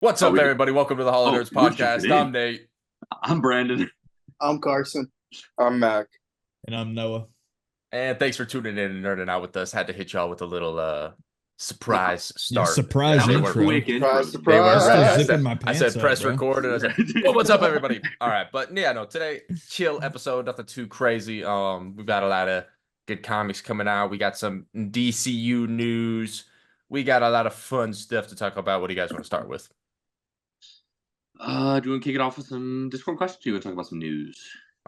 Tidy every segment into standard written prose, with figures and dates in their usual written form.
What's up, everybody? Welcome to the Hall of Nerds we're jumping podcast. in. I'm Nate. I'm Brandon. I'm Carson. I'm Mac. And I'm Noah. And thanks for tuning in and nerding out with us. Had to hit y'all with a little surprise Yeah, start. surprise they intro. were- Quick intro. Surprise, They were surprise. Still zipping my I said pants up, press bro. record, and I said, "Well, what's up, everybody?" All right, but yeah, no, today chill episode, nothing too crazy. We've got a lot of good comics coming out. We got some DCU news. We got a lot of fun stuff to talk about. What do you guys want to start with? Do you want to kick it off with some Discord questions? Do you want to talk about some news?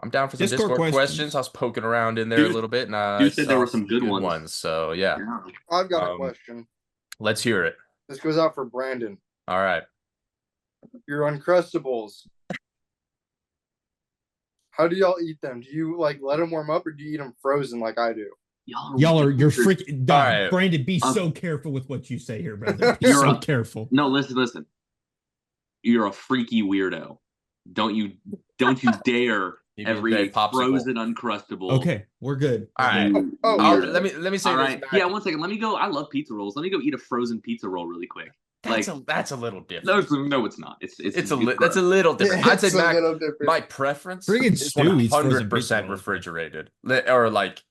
I'm down for some Discord Discord questions. questions. I was poking around in there a Dude- little bit, and I said there saw were some good ones. So yeah, I've got a Um, question. let's hear it. This goes out for Brandon. All right. Your Uncrustables. How do y'all eat them? Do you like let them warm up, or do you eat them frozen like I do? You're freaking dog. All right. Brandon, be I'm- so careful with what you say here, brother. Be You're so a- careful. No, listen. You're a freaky weirdo. Don't you dare You ever mean eat the popsicle. frozen Uncrustable. Okay, we're good. All right. You Oh, weirdo. Let me say All this. right. Mac. Yeah, 1 second. Let me go. I love pizza rolls. Let me go eat a frozen pizza roll really quick. That's a little different. No, it's not. It's That's a little different. I'd say It's a Mac, little different. my preference Friggin' is Stu eats frozen 100% pizza rolls. refrigerated or like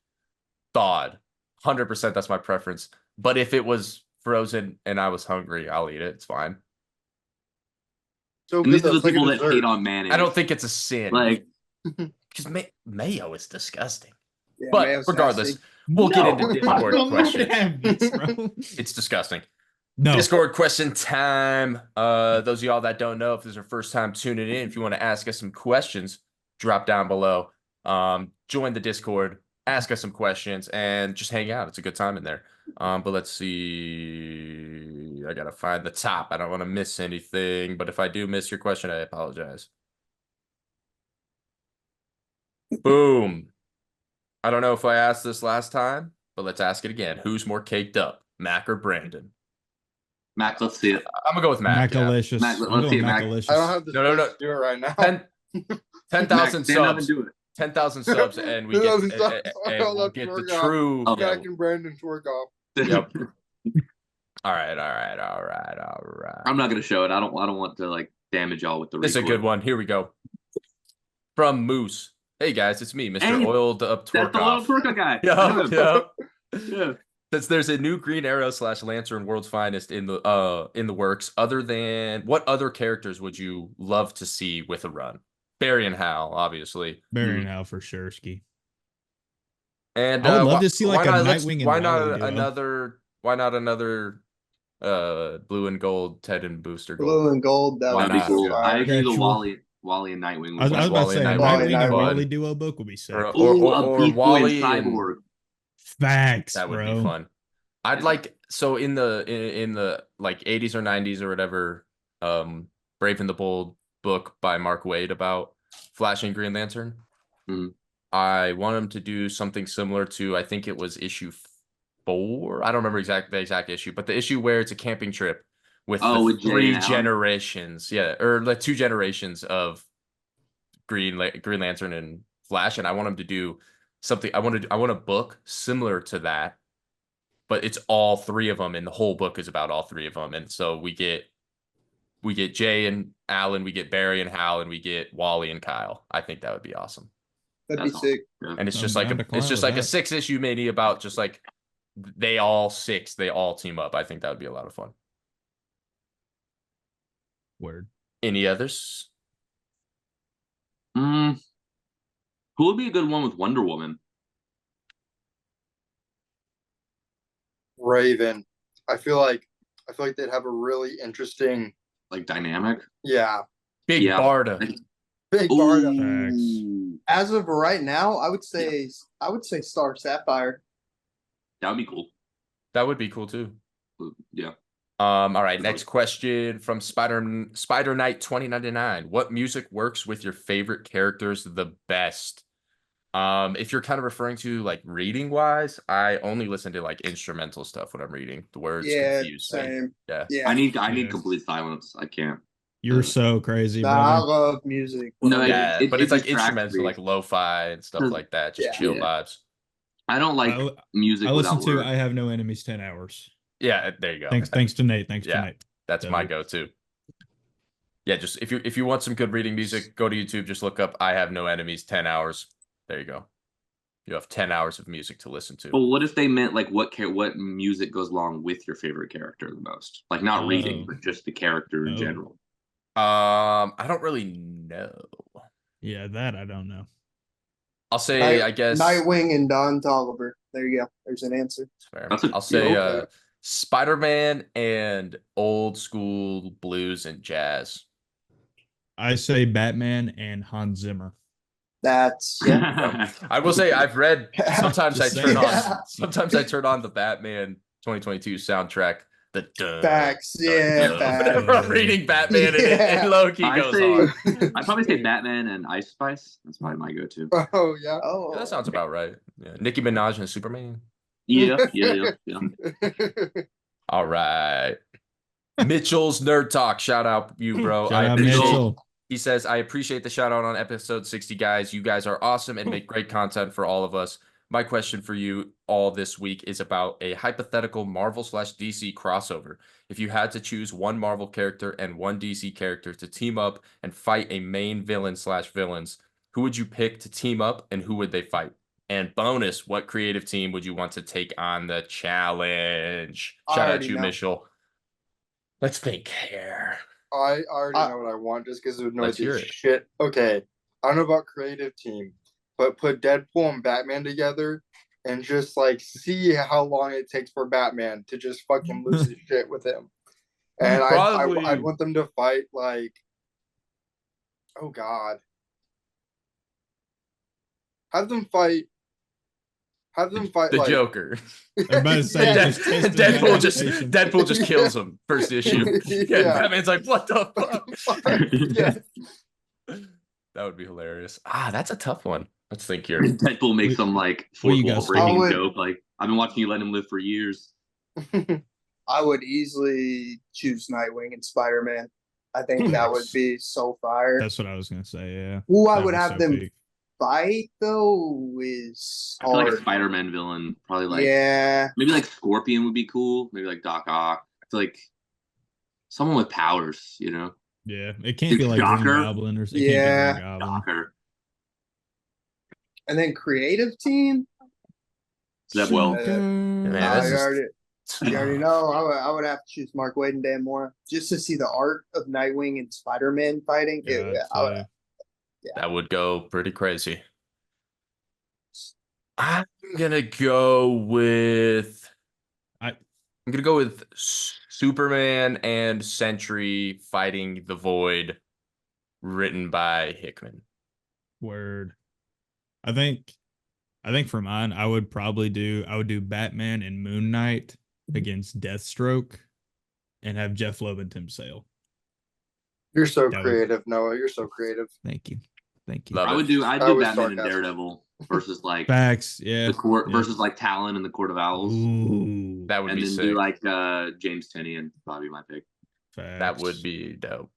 thawed. 100% that's my preference. But if it was frozen and I was hungry, I'll eat it. It's fine. So And good these are though, the it's like a people that dessert. hate on mayonnaise. I don't think it's a sin. like. Because mayo is disgusting. Yeah, But mayo's regardless, nasty. we'll get No, into I Discord don't want to questions. have this, bro. It's disgusting. No. Discord question time. Those of y'all that don't know, if this is your first time tuning in, if you want to ask us some questions, drop down below. Join the Discord, ask us some questions, and just hang out. It's a good time in there. But let's see. I gotta find the top. I don't want to miss anything, but if I do miss your question, I apologize. Boom. I don't know if I asked this last time, but let's ask it again. Who's more caked up, Mac or Brandon? Mac, let's see it. I'm gonna go with Mac. Yeah. Macalicious. Mac, I'm let's see going it, Mac. Macalicious. I don't have the No, space to do it right now. 10,000 Mac, stand up and subs. do it. 10,000 subs, and we get, 10,000 subs. and I'll we'll have to get the work out. true. Oh, yeah. Jack and Brandon's work off. Yep. All right. I'm not gonna show it. I don't want to like damage y'all with the. This is a record. good one. Here we go. From Moose. Hey guys, it's me, Mr. Hey, Oiled Up That's the Twerk little twerker guy. Yeah. Since there's a new Green Arrow / Lantern World's Finest in the works, what other characters would you love to see with a run? Barry and Hal, obviously. Barry now for sure, Ski. And I would love to see, like, why a not- Nightwing and why Wally not duo. another blue and gold Ted and Booster Gold? Blue and gold. That Why would That'd not? be cool. fire. I agree. The Actual- Wally and Nightwing. I was about to Wally say, and a Nightwing. Nightwing and Nightwing. Wally duo book would be sick. Or- Ooh, a Beast Boy and Wally and- Cyborg. Facts, That would bro. be fun. I'd like in the like 80s or 90s or whatever, Brave and the Bold book by Mark Waid about Flash and Green Lantern. Mhm. I want him to do something similar to, I think it was issue 4. I don't remember the exact issue, but the issue where it's a camping trip with with Jay 3 and Alan? generations, or like 2 generations of Green Lantern and Flash, and I want him to do something. I want a book similar to that, but it's all 3 of them, and the whole book is about all 3 of them. And so we get Jay and Alan, we get Barry and Hal, and we get Wally and Kyle. I think that would be awesome. That'd be That's sick. And it's I'm just down like to a clown with a that. 6-issue mini about just like they all team up. I think that would be a lot of fun. Word. Any others? Who would be a good one with Wonder Woman? Raven. I feel like they'd have a really interesting. Like dynamic. Yeah. Big Yeah. Barda. Big Barda. Ooh, As of right now, I would say Star Sapphire. that would be cool. That would be cool too. Yeah. All right, next question from Spider Knight 2099. What music works with your favorite characters the best? If you're kind of referring to like reading wise, I only listen to like instrumental stuff when I'm reading. The words Yeah, confuse me. same. Yeah. Yeah. I need Yeah. complete silence. I can't. You're so crazy, Nah, I brother. love music. No, Yeah, it- but it it's like distracts instrumental, me. like lo-fi and stuff like that. Just Yeah. chill Yeah. vibes. I don't like I, music I listen without to words. I Have No Enemies 10 Hours. Yeah, there you go. Thanks to Nate. Thanks Yeah. to Nate. That's my Dope. go-to. Yeah, just if you want some good reading music, go to YouTube. Just look up "I Have No Enemies" 10 hours. There you go. You have 10 hours of music to listen to. Well, what if they meant like what music goes along with your favorite character the most? Like not reading, Oh. but just the character in Oh. general. I don't really know. Yeah, that I don't know. I'll say, I guess. Nightwing and Don Tolliver. There you go. There's an answer. Fair. That's a- I'll say okay. Spider-Man and old school blues and jazz. I say Batman and Hans Zimmer. That's yeah. I will say I've read sometimes I Just turn saying. on sometimes I turn on the Batman 2022 soundtrack. The Facts. Yeah, facts. whenever I'm reading Batman and Loki I goes say- on. I'd probably say Batman and Ice Spice. That's probably my go-to. Oh yeah. Oh, Yeah, that sounds about right. Yeah. Nicki Minaj and Superman. Yeah. All right. Mitchell's Nerd Talk. Shout out you, bro. Shout out appreciate- Mitchell. He says, I appreciate the shout out on episode 60, guys. You guys are awesome and make great content for all of us. My question for you all this week is about a hypothetical Marvel/DC crossover. If you had to choose one Marvel character and one DC character to team up and fight a main villain/villains, who would you pick to team up and who would they fight? And bonus, what creative team would you want to take on the challenge? I Shout out already you, know. Mitchell. Let's think here. I already know what I want just because it would know Let's hear this it. shit. Okay, I don't know about creative team, but put Deadpool and Batman together and just like see how long it takes for Batman to just fucking lose his shit with him. And Probably. I'd want them to fight like, oh god, have them fight The like Joker. Everybody's saying Yeah. just test Deadpool just kills him first issue. Yeah, Yeah. Batman's like, what the fuck? yeah. That would be hilarious. That's a tough one. Let's think here. Deadpool makes some like What fourth you wall guys breaking think? joke. Like I've been watching you let him live for years. I would easily choose Nightwing and Spider-Man. I think that would be so fire. That's what I was gonna say. Yeah. Who I That'd would be have so them big. fight though is I feel like a hard. Spider-Man villain, probably like Yeah, maybe like Scorpion would be cool. Maybe like Doc Ock. I feel like someone with powers, you know. Yeah, it can't be like Shocker. Green Goblin or something. Yeah. Can't be Green Goblin. Docker. and then creative team. Zeb Wells. Man, I this is- already, you already know. I would have to choose Mark Waid and Dan Mora just to see the art of Nightwing and Spider-Man fighting. Yeah, I would- so- That would go pretty crazy. I'm gonna go with I'm gonna go with Superman and Sentry fighting the Void, written by Hickman. Word. I think for mine, I would do Batman and Moon Knight against Deathstroke and have Jeff Loeb and Tim Sale. You're so That would- creative, Noah. You're so creative. Thank you. Thank you. Love I'd That do was Batman and sarcasm. Daredevil versus like Facts. Yeah. the court yeah. versus like Talon and the Court of Owls. Ooh. That would And be then sick. do like James Tenney and Bobby my pick. That Facts. would be dope.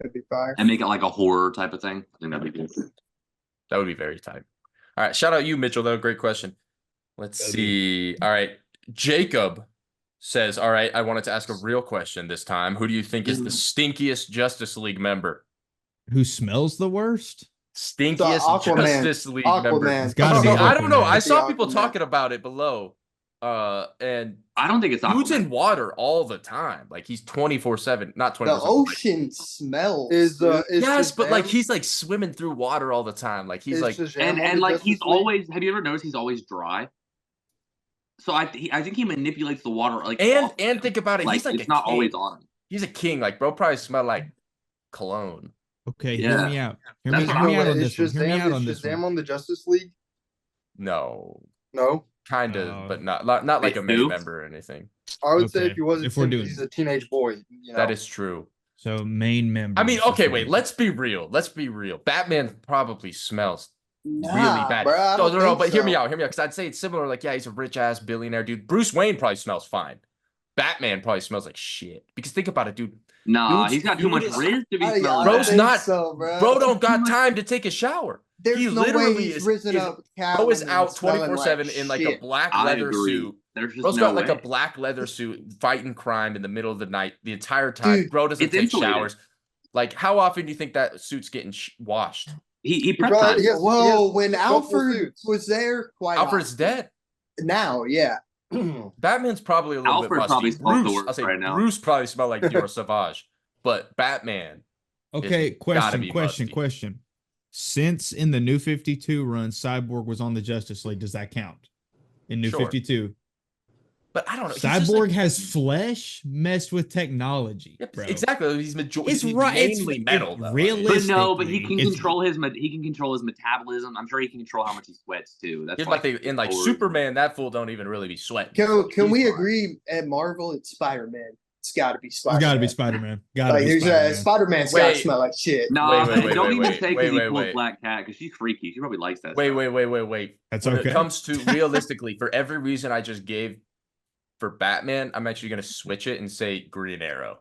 That'd be fire. And make it like a horror type of thing. I think that'd be good. That would be very tight. All right, shout out you, Mitchell. Though, great question. Let's That'd see. All right, Jacob says, "All right, I wanted to ask a real question this time. Who do you think is the stinkiest Justice League member? Who smells the worst? Stinkiest Aquaman. Justice League member? Aquaman. It's gotta be I don't know. Aquaman. I It's saw the people Aquaman. talking about it below. And I don't think it's dude's Aquaman. in water all the time. Like he's 24/7, not The 24/7. ocean smells. Is dude. Yes, but like Shazam- he's like swimming through water all the time. Like he's is like Shazam on and the like Justice he's League? always. Have you ever noticed he's always dry? So I think he manipulates the water like off and him. think about it. Like He's like it's a not king. always on him. He's a king. Like bro, probably smell like cologne. Okay, Yeah. hear me out. Hear That's me, what hear me I'm out on Is this one. Hear me Shazam, out on is this Shazam one. on the Justice League? No, No. kind of, Oh. but not like Wait, a main who? member or anything. I would say Okay, if he wasn't, if we're Tim, doing- he's a teenage boy. You know? That is true. So main member. I mean, okay, wait. Let's be real. Let's be real. Batman probably smells really Nah, bad. bro, I no, don't no, think but hear me so. out. Hear me out. Because I'd say it's similar. Like, yeah, he's a rich ass billionaire dude. Bruce Wayne probably smells fine. Batman probably smells like shit. Because think about it, dude. Nah, Dude's- he's got too dude much is- riz to be I smelling Bro's bad. think not- so, bro. Bro don't got time to take a shower. There's he no way literally he's is- risen is- up. Bro is Catwoman out smelling 24/7 like in like a shit. black I leather agree. suit. There's just Bro's no got like way. a black leather suit fighting crime in the middle of the night the entire time. Dude, Bro doesn't it's take insulated. showers. Like, how often do you think that suit's getting washed? He prepped probably- time. he has- Whoa, when multiple Alfred suits. was there, quite Alfred's often. dead. Now, yeah. Batman's probably a little bit Alfred musty. probably smells the Bruce, worst I'll say right now. Bruce probably smelled like Dior Sauvage, but Batman. Okay, gotta be question. musty. Since in the New 52 run, Cyborg was on the Justice League, does that count? In New Sure. 52. But I don't know. he's just Cyborg like- has flesh messed with technology. Yep, bro. exactly. He's It's he's right. mainly metal. though. But no, but he Realistically, can it's- control he can control his metabolism. I'm sure he can control how much he sweats too. That's Here's why my thing. In like forward. Superman, that fool don't even really be sweating. Can so we he's fine. agree at Marvel it's Spider-Man? It's got to be Spider-Man. It's got to be Spider-Man. Got Like to be there's Spider-Man. Spider-Man's got to Wait. smell like shit. Nah, Wait, don't wait, even wait, say wait, because he wait, pulls wait. Black Cat because she's freaky. She probably likes that. Wait, stuff. wait. That's When okay. it comes to realistically, for every reason I just gave for Batman, I'm actually gonna switch it and say Green Arrow.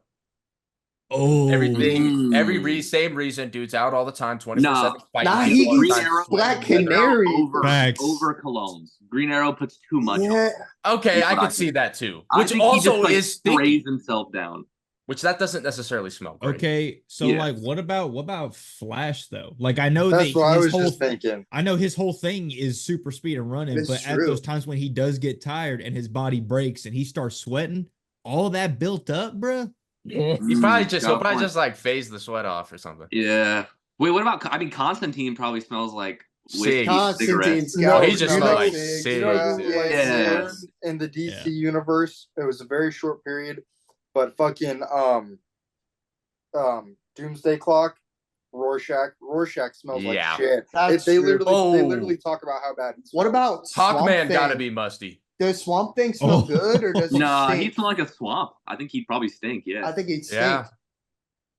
Oh, Everything, Mm. same reason. Dude's out all the time, 24/7 fighting. Nah, people he- all the Green time, Arrow, Black sweating. Green Arrow Canary. over Facts. colognes. Green Arrow puts too much. Yeah. On. Okay, Is I what I could see think. that too. I Which think he just, also like, is sprays stinky, himself down. which that doesn't necessarily smell great. okay. So Yeah. like, what about Flash though? Like, I know That's that what I his was whole just thinking. I know his whole thing is super speed and running, That's but at true. those times when he does get tired and his body breaks and he starts sweating, all that built up, bruh. He'll Mm, probably got a point. just like phase the sweat off or something. Yeah. Wait, what about? I mean, Constantine probably smells like whiskey, Cigs. Constantine's cigarettes. got he just you smelled know, like cigs, cigs, bro. dude. Yeah. Yeah. In the DC Yeah. universe, it was a very short period, but fucking Doomsday Clock, Rorschach smells Yeah. like shit. That's They true. literally talk about how bad. He What smells. about Swamp Hawkman Thing? gotta be musty. Does Swamp Thing smell Oh. good or does it Nah, stink? he'd smell like a swamp. I think he'd probably stink. Yeah. I think he'd stink. Yeah.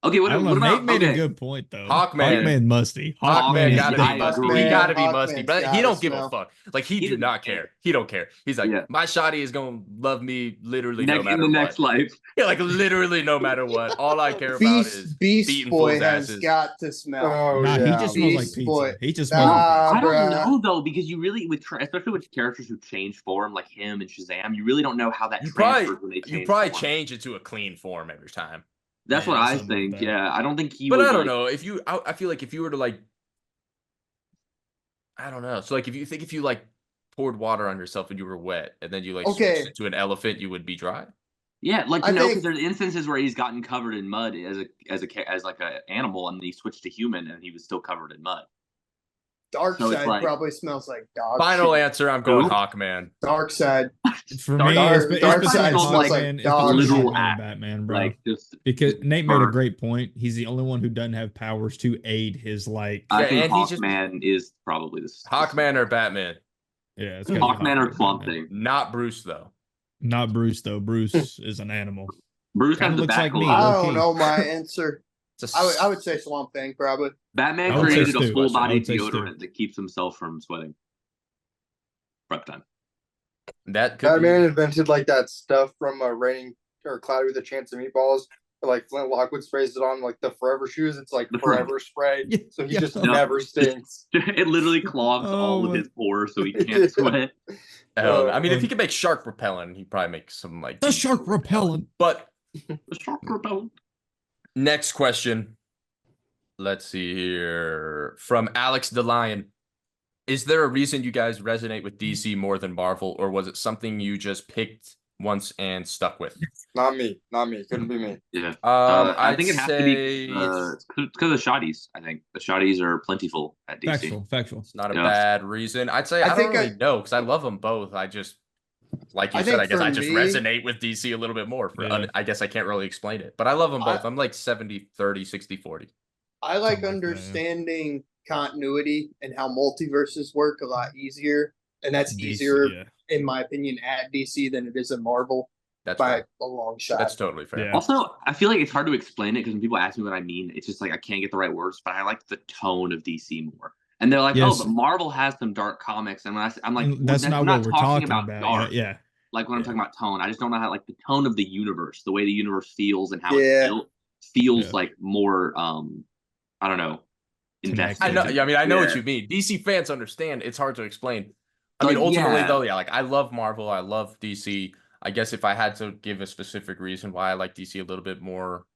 Okay. What I don't know. about? Nate made Okay. a good point though. Hawkman. musty. Hawkman is- gotta be I musty. agree. He gotta be Hawkman's musty, but he gotta don't give a smell. fuck. Like he He do doesn't not care. care. He don't care. He's like, Yeah. my shawty is gonna love me literally no Next in matter the what. next life. Yeah, like literally no matter what. All I care about is Beast beating Boy fools' has asses. got to smell. Oh Nah, yeah. he just smells like Beast pizza. Boy. He just smells like Nah, I don't bruh. know though, because you really especially with characters who change form like him and Shazam, you really don't know how that You transfers when they probably change. probably form. change it to a clean form every time. That's Yeah, what I something like think. that. Yeah, I don't think he. But would, I don't like- know if you. I feel like if you were to like, I don't know. So like if you like poured water on yourself and you were wet, and then you like Okay. switched into an elephant, you would be dry. Yeah, like I you know, think- because there's instances where he's gotten covered in mud as like a animal, and then he switched to human, and he was still covered in mud. Dark So it's Side like- probably smells like dog Final shit. answer. I'm going Who? Hawkman. Dark Side. For Dark- me, Dark- it's Dark between Side smells like Hawkman, it's dog between shit. Hawkman and Act. Batman, bro. Like just, Because Nate made a Bird. great point. He's the only one who doesn't have powers to aid his like. I Yeah, think and he just- Hawkman is probably the Hawkman or Batman. Yeah, it's gotta be Hawkman or Hawkman, Swamp Batman. Thing. Not Bruce though. Not Bruce though. Bruce is an animal. Bruce Kinda has the looks back like me. I low don't key. know my answer. It's a I would say Swamp Thing probably. Batman I would say created a Stu. full I body would say Stu. deodorant that keeps himself from sweating. Prep time. that could Batman be. invented like that stuff from Raining or Cloudy with a Chance of Meatballs. Like Flint Lockwood sprays it on like the Forever shoes. It's like The forever spray, Yeah, so he yeah. just No. never stinks. It literally clogs all of Oh. his pores, so he can't sweat. I mean, if he could make shark repellent, he'd probably make some like The shark repellent. But The shark repellent. next question. Let's see here. From Alex the Lion. Is there a reason you guys resonate with DC more than Marvel, or was it something you just picked once and stuck with? Not me. Couldn't be me. Yeah. I I think it has to be it's because of shotties. I think the shotties are plentiful at DC. Factual. It's not a Yeah. bad reason. I'd say I don't think really know because I love them both. I just, like you I said, think I guess for I just me- resonate with DC a little bit more. Yeah. I guess I can't really explain it, but I love them both. I'm like 70, 30, 60, 40. I like Something like that, yeah. understanding continuity and how multiverses work a lot easier. And that's DC, easier, yeah. in my opinion, at DC than it is at Marvel That's by fair. a long shot. That's totally fair. Yeah. Also, I feel like it's hard to explain it because when people ask me what I mean, it's just like I can't get the right words. But I like the tone of DC more. And they're like, Yes. "Oh, but Marvel has some dark comics." And when I'm like, And that's well, not I'm what we're talking about. dark. Yeah. Like when I'm Yeah. talking about tone, I just don't know how like the tone of the universe, the way the universe feels, and how Yeah. it's built, feels Yeah. like more. I don't know. Invested. I know. I mean, I know what Yeah. you mean. DC fans understand. It's hard to explain. I Like, mean, ultimately, yeah. though, yeah, like I love Marvel. I love DC. I guess if I had to give a specific reason why I like DC a little bit more,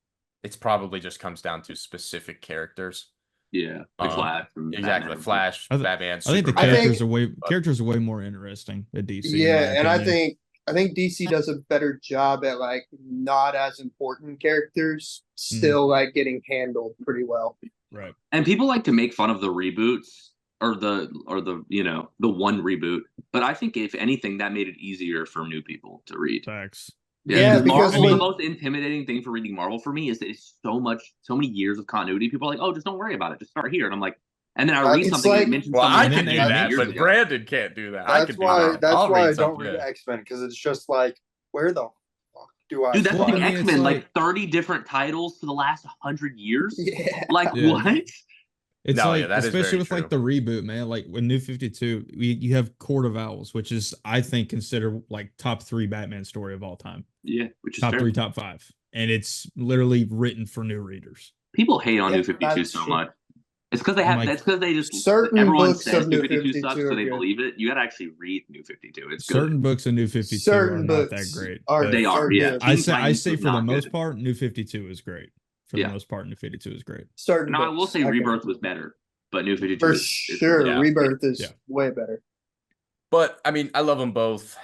it's probably just comes down to specific characters. Yeah, like Flash. And Exactly, Batman. Flash, I th- Batman. I think the Superman. characters are way more interesting at DC. in my Yeah, and opinion. I think DC does a better job at like not as important characters still like getting handled pretty well. Right. And people like to make fun of the reboots or the the one reboot, but I think if anything, that made it easier for new people to read. Facts. Yeah, because Marvel, when- the most intimidating thing for reading Marvel for me is that it's so many years of continuity. People are like, oh, just don't worry about it, just start here, and I'm like, and then I read It's something like- that mentions Well, I something and can then do they that, years but ago. Brandon can't do that. I That's can do why. that. That's I'll why I read don't something, read yeah. X-Men because it's just like, where the fuck do I? Dude, that's Well, like I mean, it's X-Men, like like- 30 different titles for the last 100 years. Yeah. Like Yeah. what? It's No, like, yeah, that is especially very with like the true. reboot, man. Like with New 52, you have Court of Owls, which is, I think, considered like top 3 Batman story of all time. Yeah, which is Top fair. 3, top 5. And it's literally written for new readers. People hate on Yeah, New 52 that's so true. much. It's because they I'm have. like- That's because they just Certain everyone books says of New New 52 52 sucks, so are they good. believe it. You gotta actually read New 52. It's Certain good. books of New 52 Certain are not that books great. are- but They are. Yeah. good. I Teen say Titans for was the not most good. part, New 52 is great. For Yeah. the most part, New 52 is great. Certain No, I will books, say can- Rebirth was better, but New 52 for is sure. Yeah. Rebirth is Yeah. way better. But I mean, I love them both.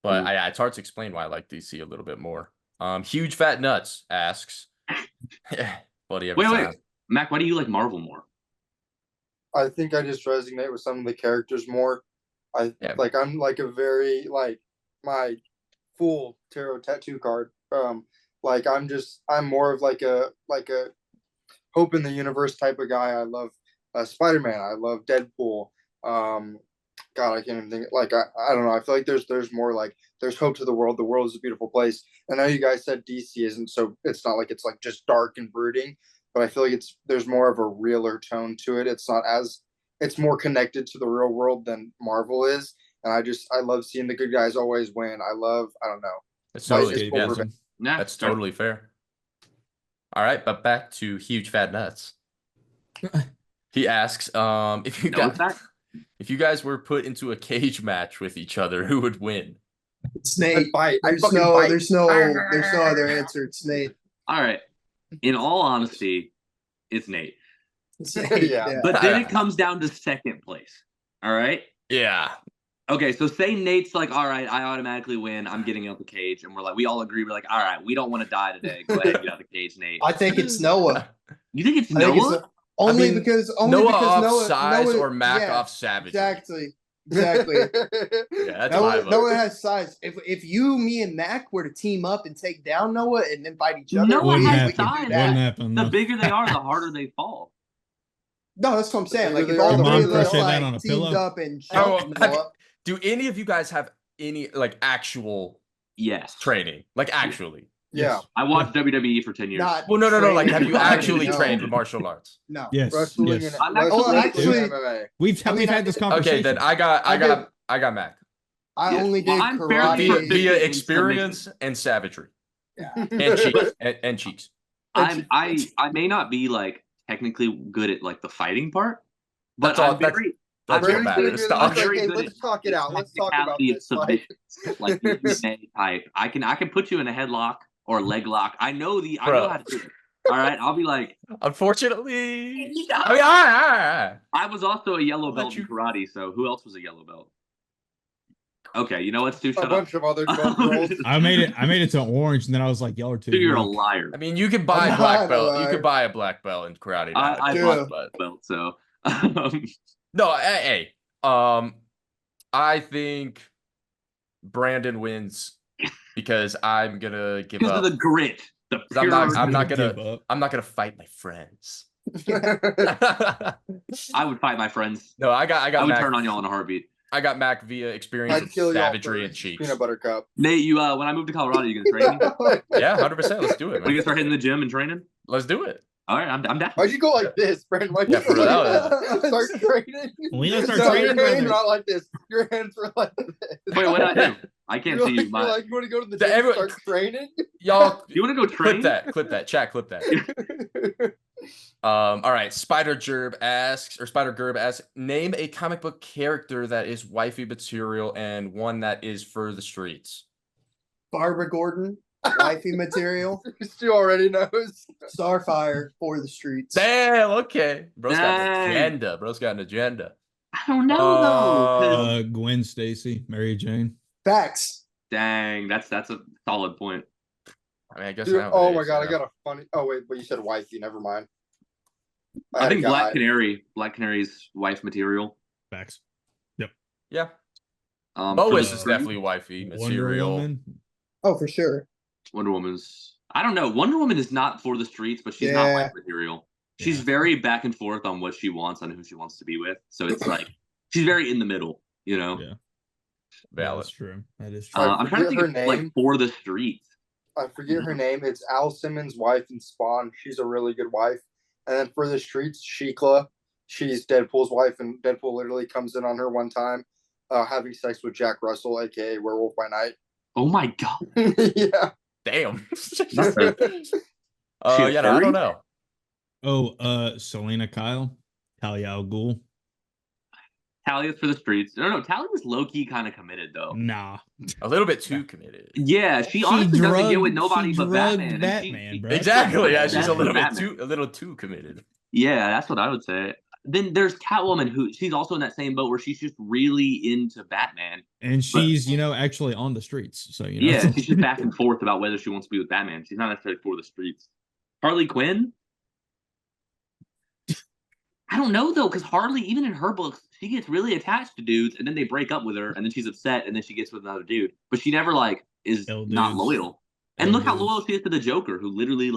But Mm. it's hard to explain why I like DC a little bit more. Huge Fat Nuts asks, buddy, every Wait, time. wait, Mac, why do you like Marvel more? I think I just resonate with some of the characters more. Yeah. I'm like a very like my full tarot tattoo card. I'm more of like a hope in the universe type of guy. I love Spider-Man. I love Deadpool. God, I can't even think. Like I don't know. I feel like there's more like there's hope to the world. The world is a beautiful place. I know you guys said DC isn't, so it's not like it's like just dark and brooding. But I feel like there's more of a realer tone to it. It's more connected to the real world than Marvel is. And I love seeing the good guys always win. I don't know. It's Like, totally, it's yeah, over- Nah, that's fair. totally fair. All right, but back to Huge Fat Nuts. He asks, if you No, guys, it's not. if you guys were put into a cage match with each other, who would win? It's Nate. I'd bite. I'd There's fucking no, bite. there's no, there's no other answer. It's Nate. All right. In all honesty, it's Nate. It's Nate. Yeah. But then it comes down to second place. All right. Yeah, Okay, so say Nate's like, all right, I automatically win. I'm getting out the cage, and we're like, we all agree. We're like, all right, we don't want to die today. Go ahead, get out the cage, Nate. I think it's Noah. You think it's I think Noah? it's only mean, because Noah off Noah, size Noah- or Mac yeah, off Savage. Exactly. Exactly. Yeah, that's my Noah, vote. Noah has size. If you, me, and Mac were to team up and take down Noah and then fight each other, Noah we Wouldn't has can do happen. size. that. Wouldn't happen. The No. bigger they are, the harder they fall. No, that's what I'm saying. Your Like if all mom three of us crochet that on like a teamed pillow? up and Oh, jumped have Noah, Do any of you guys have any like actual Yes. training? Like actually? Yeah. I watched WWE for 10 years. not Well, no. Like, have you training. actually No. trained the martial arts? No. Yes. Wrestling yes. and I'm actually- wrestling and actually- MMA. We've I mean, we've I had this did- conversation. Okay, then I got Mac I Yeah. only did Well, I'm fairly karate. proficient via in experience submission. and savagery Yeah. and cheeks and cheeks. I may not be like technically good at like the fighting part, but That's all- I'm very That's I'm what very matters. good- It's It's the I'm like, very hey, good let's at talk it out. Let's talk about technicality of this. Like, submission, like MMA type. I can put you in a headlock or leg lock. I know Bro. how to do it. All right, I'll be like, Unfortunately, I mean, I all right. I was also a yellow I'll let belt in you- karate. So who else was a yellow belt? Okay, you know what, Stu? a Shut up. bunch of other 12-year-olds. I made it to orange, and then I was like, y'all are too Stu, you're a weak. liar. I mean, you could buy a I'm black not a belt. You liar. could buy a black belt in karate. I nowadays, bought but the belt, so no, hey, I think Brandon wins because I'm gonna give because up. of the grit, the 'Cause I'm not- pure. I'm not Give gonna- up. I'm not gonna fight my friends. I would fight my friends. No, I got I would Mac. turn on y'all in a heartbeat. I got Mac via experience I'd and kill y'all savagery and first. cheeks. Peanut butter cup. Nate, you when I move to Colorado, you gonna train me? Yeah, 100%. Let's do it, Are you man. gonna start hitting the gym and training? Let's do it. All right, I'm down. Why'd you go like this, Brandon? Why'd you Yeah, for real, go that like this? Start training? We gotta start No, training, your hands brother. are not like this. Your hands were like this. Wait, what did I do? I can't You're see like, you. you're like, you want to go to the The gym and everyone- start training? Y'all You want to go train? clip that, chat, clip that. All right. Spider Gerb asks, name a comic book character that is wifey material and one that is for the streets. Barbara Gordon. Wifey material. Stu already knows. Starfire for the streets. Damn, okay. Bro's got an Dang. agenda. Bro's got an agenda. I don't know though. 'cause- Gwen Stacy, Mary Jane. Facts. Dang, that's a solid point. I mean, I guess Dude, nowadays, oh my god, I yeah. got a funny. Oh wait, but you said wifey. Never mind. I had a think guy- Black Canary's wife material. Facts. Yeah. For Lois the is fruit, definitely wifey Wonder material. Woman. Oh, for sure. Wonder Woman's. I don't know. Wonder Woman is not for the streets, but she's not Yeah. wife material. She's Yeah. very back and forth on what she wants and who she wants to be with. So it's like she's very in the middle, you know. Yeah. Valid. That's true. That is true. I'm trying to forget think her of like name. for the streets. I forget her name. It's Al Simmons' wife in Spawn. She's a really good wife. And then for the streets, Shikla. She's Deadpool's wife, and Deadpool literally comes in on her one time, having sex with Jack Russell, aka Werewolf by Night. Oh my god. Yeah. Damn. Not fair. She a Yeah, no, I fairy? don't know. Oh, Selena Kyle, Talia al Ghul. Talia for the streets. No, Talia was low key kind of committed though. Nah. A little bit too committed. Yeah, she honestly doesn't get with nobody she but drugged Batman. and Batman, bro. Exactly. Yeah, she's That's a little bit Batman. a little too committed. Yeah, that's what I would say. Then there's Catwoman, who she's also in that same boat where she's just really into Batman. And she's, actually on the streets. So, Yeah, she's just back and forth about whether she wants to be with Batman. She's not necessarily for the streets. Harley Quinn? I don't know though, because Harley, even in her books, she gets really attached to dudes, and then they break up with her, and then she's upset, and then she gets with another dude. But she never is L not dudes. loyal. And L look how dudes. loyal she is to the Joker, who literally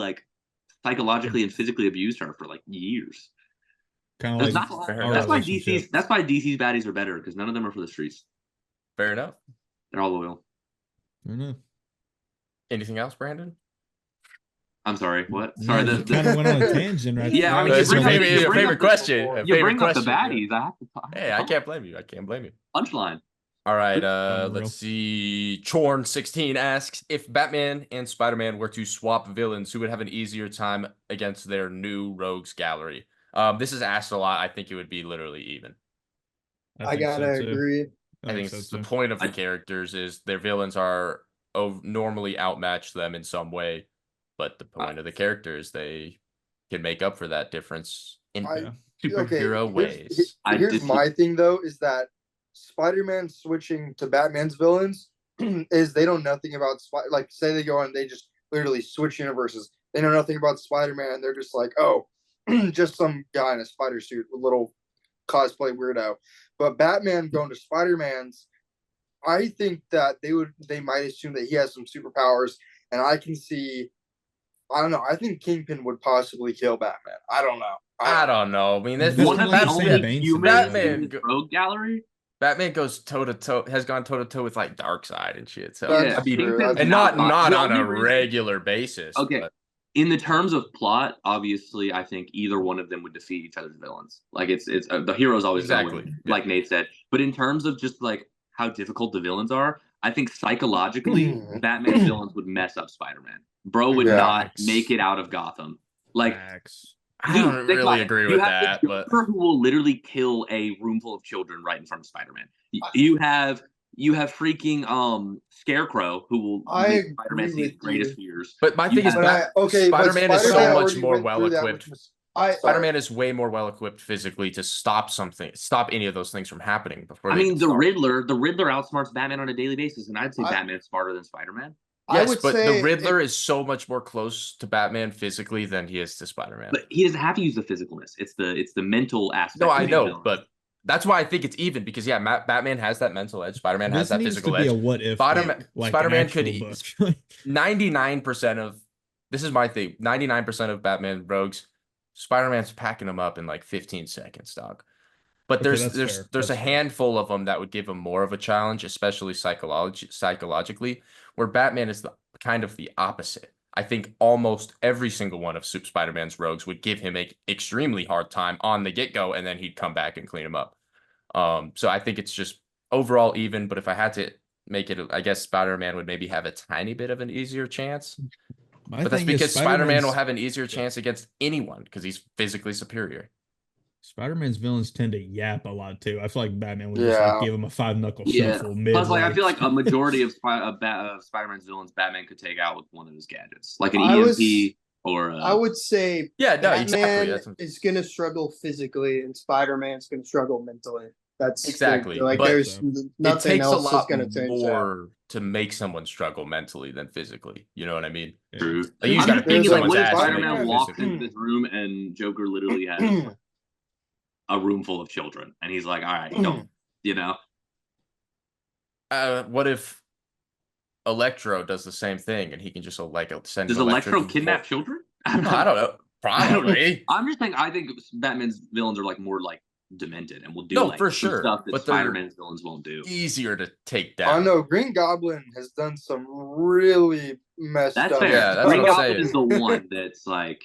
psychologically and physically abused her for years. Kind That's of like not fair that's why relationship. That's why DC's baddies are better, because none of them are for the streets. Fair enough. They're all loyal. I don't know. Anything else, Brandon? I'm sorry. What? No, Sorry. you kind of went on a tangent right Yeah, there. I mean, That's you your bring up- favorite, you your bring favorite up the- question. you Favorite bring up the question, yeah. baddies. I have to. Hey, I can't blame you. I can't blame you. Punchline. All right, Unreal. let's see. Chorn16 asks, if Batman and Spider-Man were to swap villains, who would have an easier time against their new rogues gallery? This is asked a lot. I think it would be literally even. I think so, gotta too. agree. I think so, it's the too. point of the characters is their villains are normally outmatch them in some way, but the point of the character is they can make up for that difference in I- superhero ways. Here's my thing though, is that Spider-Man switching to Batman's villains is they know nothing about say they go and they just literally switch universes. They know nothing about Spider-Man. They're just like, oh, just some guy in a spider suit, a little cosplay weirdo. But Batman going to Spider-Man's, I think that they might assume that he has some superpowers, and I can see. I don't know. I think Kingpin would possibly kill Batman. I don't know. I don't know. I mean, this One One of Batman- the Batman- only humans Batman in the rogue gallery. Batman goes toe to toe, has gone toe to toe with Darkseid and shit. So That's I mean, true. Kingpin's and not the on only a reason- regular basis. Okay. but- In the terms of plot, obviously, I think either one of them would defeat each other's villains. It's the hero's always gonna Exactly, win, yeah. like Nate said. But in terms of just how difficult the villains are, I think psychologically, Batman's villains would mess up Spider-Man. Bro would Yeah. not make it out of Gotham. Facts. I Dude, don't think about really it. agree You with have that, the but Joker who will literally kill a room full of children right in front of Spider-Man. You have freaking Scarecrow who will I make agree Spider-Man see his with greatest you. fears. but my thing is, But Spider-Man is so Spider-Man much already more went well through that equipped. with- Spider-Man is way more well equipped physically to stop any of those things from happening before. I they mean, can the start. Riddler outsmarts Batman on a daily basis, and I'd say I- Batman's smarter than Spider-Man. I Yes, would but say the Riddler is so much more close to Batman physically than he is to Spider-Man. But he doesn't have to use the physicalness. It's the mental aspect. No, of I being know, villain. but that's why I think it's even because Batman has that mental edge. Spider-Man has This that needs physical to be edge. a what if Spider-Man- book, like Spider-Man an could actual eat- book. 99% of this is my thing. 99% of Batman rogues, Spider-Man's packing them up in 15 seconds, dog. But Okay, there's that's there's fair. there's That's a fair. handful of them that would give him more of a challenge, especially psychologically, where Batman is kind of the opposite. I think almost every single one of Spider-Man's rogues would give him an extremely hard time on the get-go, and then he'd come back and clean him up. So I think it's just overall even, but if I had to make it, I guess Spider-Man would maybe have a tiny bit of an easier chance. My But that's thing is because Spider-Man will Spider-Man's- have an easier chance against anyone because he's physically superior. Spider-Man's villains tend to yap a lot too. I feel like Batman would just like Yeah. give him a 5-knuckle Yeah. shuffle mid. Plus, like I feel like a majority of Spider-Man's villains, Batman could take out with one of his gadgets, like an I was- EMP or. I would say Yeah, no, Batman exactly. That's is gonna struggle physically, and Spider-Man's gonna struggle mentally. That's Exactly, like but there's it it nothing takes a else that's lot gonna change that. more to make someone struggle mentally than physically. You know what I mean? True. Like, you I'm just gotta just thinking, beat like, someone's what if ass to make Spider-Man them walks physically. into this room and Joker literally has a room full of children, and he's like, "All right, don't," you know? What if Electro does the same thing and he can just like send Does an Electro kidnap children? I don't know. I don't know. Probably. I'm just saying. I think Batman's villains are like more like demented and will do No, like for some sure, stuff that but they're- Spider-Man's villains won't do. Easier to take I down. know Green Goblin has done some really messed That's up. fair. Yeah, that's Green what I'm Goblin saying. is the one that's like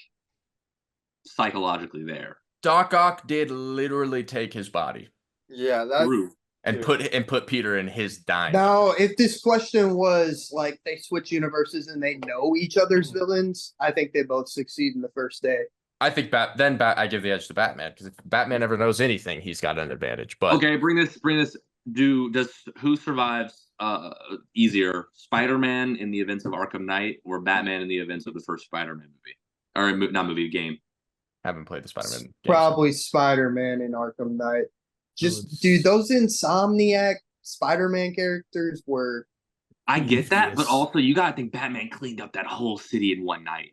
psychologically there. Doc Ock did literally take his body Yeah, that's True. and Dude. put Peter in his dime. Now, if this question was like they switch universes and they know each other's villains, I think they both succeed in the first day. I think I give the edge to Batman because if Batman ever knows anything, he's got an advantage. But Okay, bring this. Does who survives easier, Spider-Man in the events of Arkham Knight or Batman in the events of the first Spider-Man movie, or not movie, game? haven't played the Spider-Man games. Probably Spider-Man in Arkham Knight. Just it's- dude, those Insomniac Spider-Man characters were I get that, but Yes. also you gotta think Batman cleaned up that whole city in one night.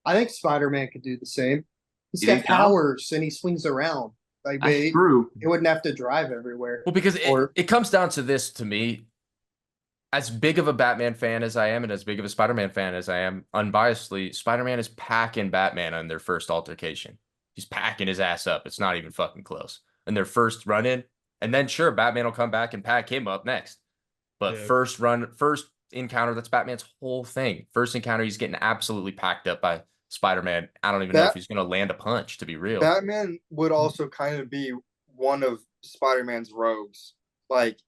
I think Spider-Man could do the same. He's You got think so? powers and he swings around. Like That's he true. wouldn't have to drive everywhere. Well, because Or- it comes down to this to me. As big of a Batman fan as I am, and as big of a Spider-Man fan as I am, unbiasedly, Spider-Man is packing Batman on their first altercation. He's packing his ass up. It's not even fucking close. And their first run in, and then sure, Batman will come back and pack him up next. But Yeah. first encounter, that's Batman's whole thing. First encounter, he's getting absolutely packed up by Spider-Man. I don't even know if he's gonna land a punch, to be real. Batman would also kind of be one of Spider-Man's rogues. Like,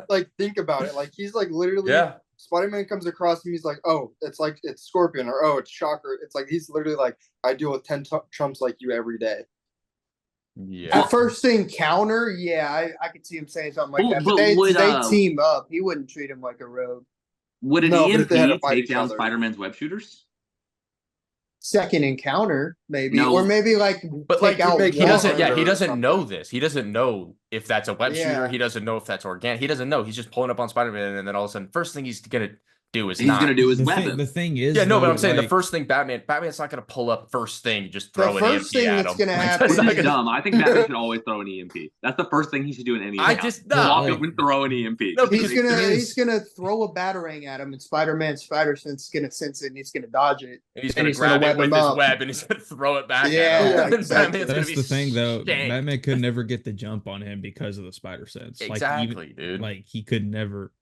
like think about it. Like he's like literally yeah. Spider-Man comes across him, he's like, oh, it's Scorpion, or oh, it's Shocker. It's like he's literally like, I deal with 10 chumps like you every day. Yeah. The first encounter, yeah, I could see him saying something like Well, that. but But they would, team up. He wouldn't treat him like a rogue. Would an No, but if they had to EMP fight take each down other. Spider-Man's web shooters? Second encounter, maybe, No. or maybe like But like take out make- he doesn't, one. yeah, he or doesn't know something. this. He doesn't know if that's a web shooter. Yeah. He doesn't know if that's organic. He doesn't know. He's just pulling up on Spider-Man, and then all of a sudden, first thing he's gonna do is He's not. gonna do his the weapon. thing is, Yeah, no, but though, I'm saying the like, first thing Batman's not gonna pull up first thing, just The throw an first EMP thing at that's him. gonna Like, happen that's Which not is gonna- dumb. I think Batman should always throw an EMP. That's the first thing he should do in any I account. just walk no. up and throw an EMP. No, He's because gonna it he's is- gonna throw a batarang at him, and Spider-Man's spider sense is gonna sense it, and he's gonna dodge it. And he's and gonna he's gonna grab it web with him his up. web, and he's gonna throw it back Yeah, at him. exactly. Batman's gonna that's be the thing, though. shanked. Batman could never get the jump on him because of the spider sense. Exactly, dude. Like he could never.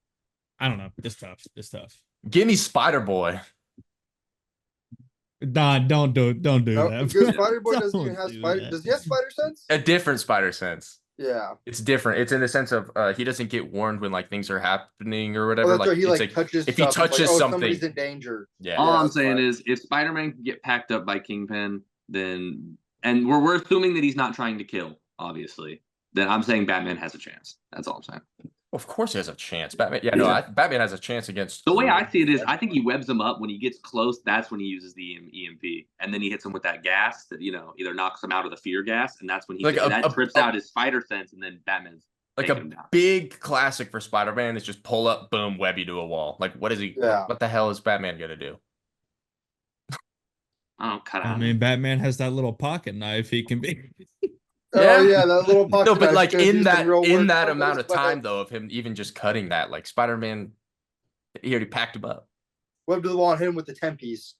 I don't know. It's tough. It's tough. Give me Spider Boy. Nah, don't do No, that. because Spider-Boy doesn't even Don't have do spider. that. Does he have spider sense? A different spider sense. Yeah. It's different. It's in the sense of he doesn't get warned when like things are happening or Oh, whatever. that's like right. He it's like touches. if he stuff, it's like, touches oh, something, somebody's in danger. yeah. All Yeah, I'm that's saying fine. is, if Spider-Man can get packed up by Kingpin, then and we're assuming that he's not trying to kill, obviously. Then I'm saying Batman has a chance. That's all I'm saying. Of course he has a chance. Batman. Yeah, no, Batman has a chance against. The way I see it is, I think he webs him up when he gets close. That's when he uses the EMP, and then he hits him with that gas that either knocks him out of the fear gas, and that's when he Like that trips out his spider sense, and then Batman's like taking a him down. big classic for Spider-Man is just pull up, boom, web you to a wall. Like what is he? Yeah. What the hell is Batman gonna do? I don't cut I out. mean, Batman has that little pocket knife. He can be. Yeah. Oh yeah, that little pocket. No, but knife like gonna do in some that real work. Oh, amount of those time webs. though of him even just cutting that, like Spider-Man, he already packed him up. Web to the wall on him with the 10-piece.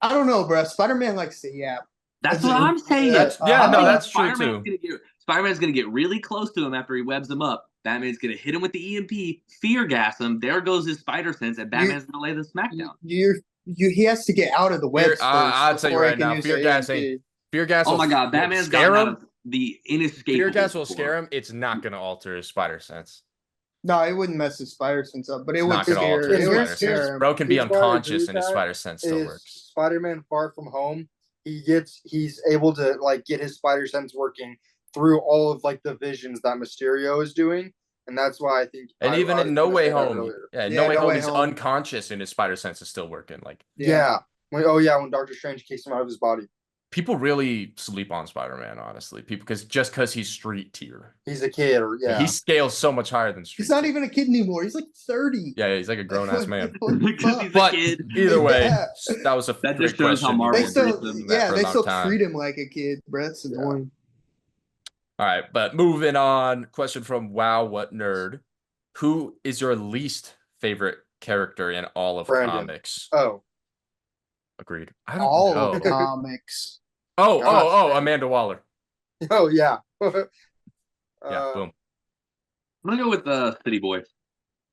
I don't know, bro. Spider-Man likes to yap. That's what I'm saying. That's- yeah, no, I think that's true, Spider-Man's Spider-Man's gonna get really close to him after he webs him up. Batman's gonna hit him with the EMP, fear gas him. There goes his spider sense, and Batman's gonna lay the smackdown. He has to get out of the webs first. I'll tell you before he right can now, use fear the gas EMP. ain't- Fear gas. Oh will- my God, will Batman's scare gotten out him. of the inescapable. Fear gas will before. scare him. It's not gonna alter his spider sense. No, it wouldn't mess his spider sense up, but it It's would not gonna scare. alter his It would spider scare sense. him. Bro can be Here's why I unconscious agree and his with spider sense still Is works. Spider-Man Far From Home? he's able to like get his spider sense working through all of like the visions that Mysterio is doing, and that's why I think. And I even was in No gonna Way say that Home, earlier. yeah, Yeah, No Way No Home, Way he's Home. unconscious and his spider sense is still working. Like Yeah. When Doctor Strange kicks him out of his body. people really sleep on Spider-Man, honestly. People because he's street tier. He's a kid, or He scales so much higher than street. He's not tier. even a kid anymore. He's like 30. Yeah, he's like a grown ass man. What the Because fuck? he's a But kid. either way, Yeah. that was a That great just shows how question. Marvel They We've still, been doing that yeah, for a they long still time. treat him like a kid, bro. It's Yeah. annoying. All right, but moving on. Question from Wow What Nerd. Who is your least favorite character in all of Brandon. comics? Oh, Agreed. I don't All know. of comics. Gosh, Amanda Waller. oh yeah. Yeah, boom. I'm gonna go with City Boy.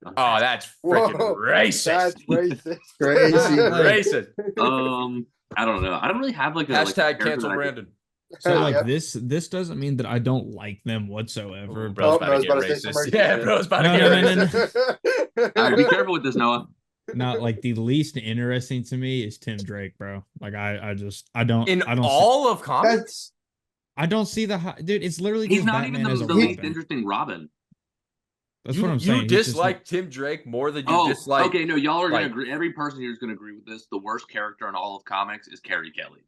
Oh, that's freaking Whoa, racist. That's racist. Crazy. Racist. I don't know. I don't really have like a Hashtag character cancel that I- Brandon. So like Yep. this doesn't mean that I don't like them whatsoever. Bro's but about to I get was about to say some racist. racist Yeah, shit. bro's about to No, get no, no, racist. no. All right, be careful with this, Noah. not like the least interesting to me is Tim Drake, bro. Like I don't In I don't all of comics? That's I don't see dude. It's literally He's just not Batman even as the a least Robin. interesting Robin. That's you, what I'm saying. You He's just dislike Tim Drake more than you Oh, dislike. okay. No, y'all are gonna like- agree. Every person here is gonna agree with this. The worst character in all of comics is Carrie Kelly.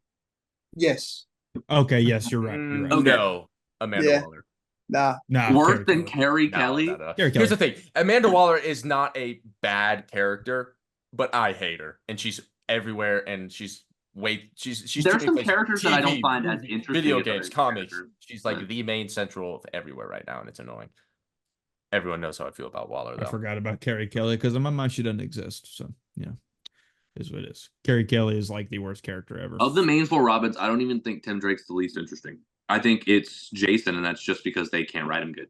yes. Okay, yes, you're right. You're right. Okay. No, Amanda Yeah. Waller. Nah. Nah, Worse than Carrie Carrie Kelly. No. Carrie Here's Kelly. the thing: Amanda Waller is not a bad character, but I hate her, and she's everywhere, and she's she's There's taking some place characters that I don't TV, find as interesting video as other games, comics. characters. She's like Right. the main central of everywhere right now, and it's annoying. Everyone knows how I feel about Waller, I though. forgot about Carrie Kelly because in my mind she doesn't exist. So yeah, is what it is. Carrie Kelly is like the worst character ever. Of the main four Robins, I don't even think Tim Drake's the least interesting. I think it's Jason, and that's just because they can't write him good.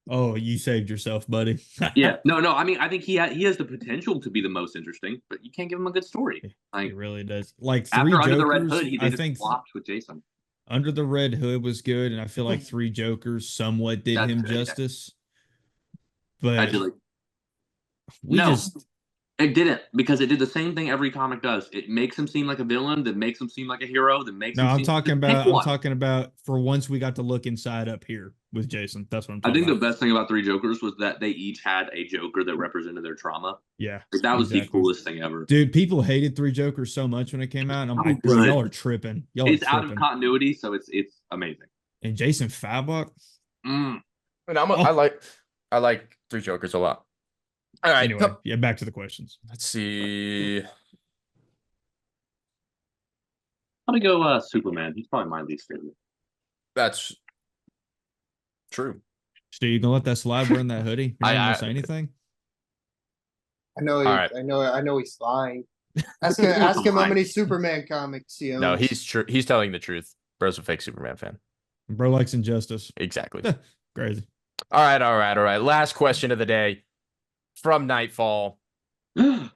Oh, you saved yourself, buddy. Yeah, no. I mean, I think he has the potential to be the most interesting, but you can't give him a good story. He Like really does. Like three after Under the Red Jokers. Hood, they I just think flopped with Jason. Under the Red Hood was good, and I feel like Three Jokers somewhat did That's him good, yeah. justice. I But did like we No. just it didn't because it did the same thing every comic does. It makes him seem like a villain, that makes him seem like a hero, that makes no. him I'm seem talking Pick about. I'm one. talking about for once we got to look inside up here with Jason. That's what I'm I talking think the about. best thing about Three Jokers was that they each had a Joker that represented their trauma. Yeah, Like, that was the exactly. coolest thing ever. Dude, people hated Three Jokers so much when it came out. And I'm Oh, like, bro, good. y'all are tripping. Y'all It's are out of tripping. continuity, so it's amazing. And Jason Fabok. Mm. And Oh. I like Three Jokers a lot. All right, Anyway, yeah, back to the questions. let's see. I'm gonna go Superman. He's probably my least favorite. That's true. Stu, you gonna let that slide wearing that hoodie? You're not I- gonna say anything? I know. All right. I know. He's lying. Ask him how many Superman comics he owns. No, he's true. He's telling the truth. Bro's a fake Superman fan. Bro likes injustice. Exactly. Crazy. All right. Last question of the day from Nightfall.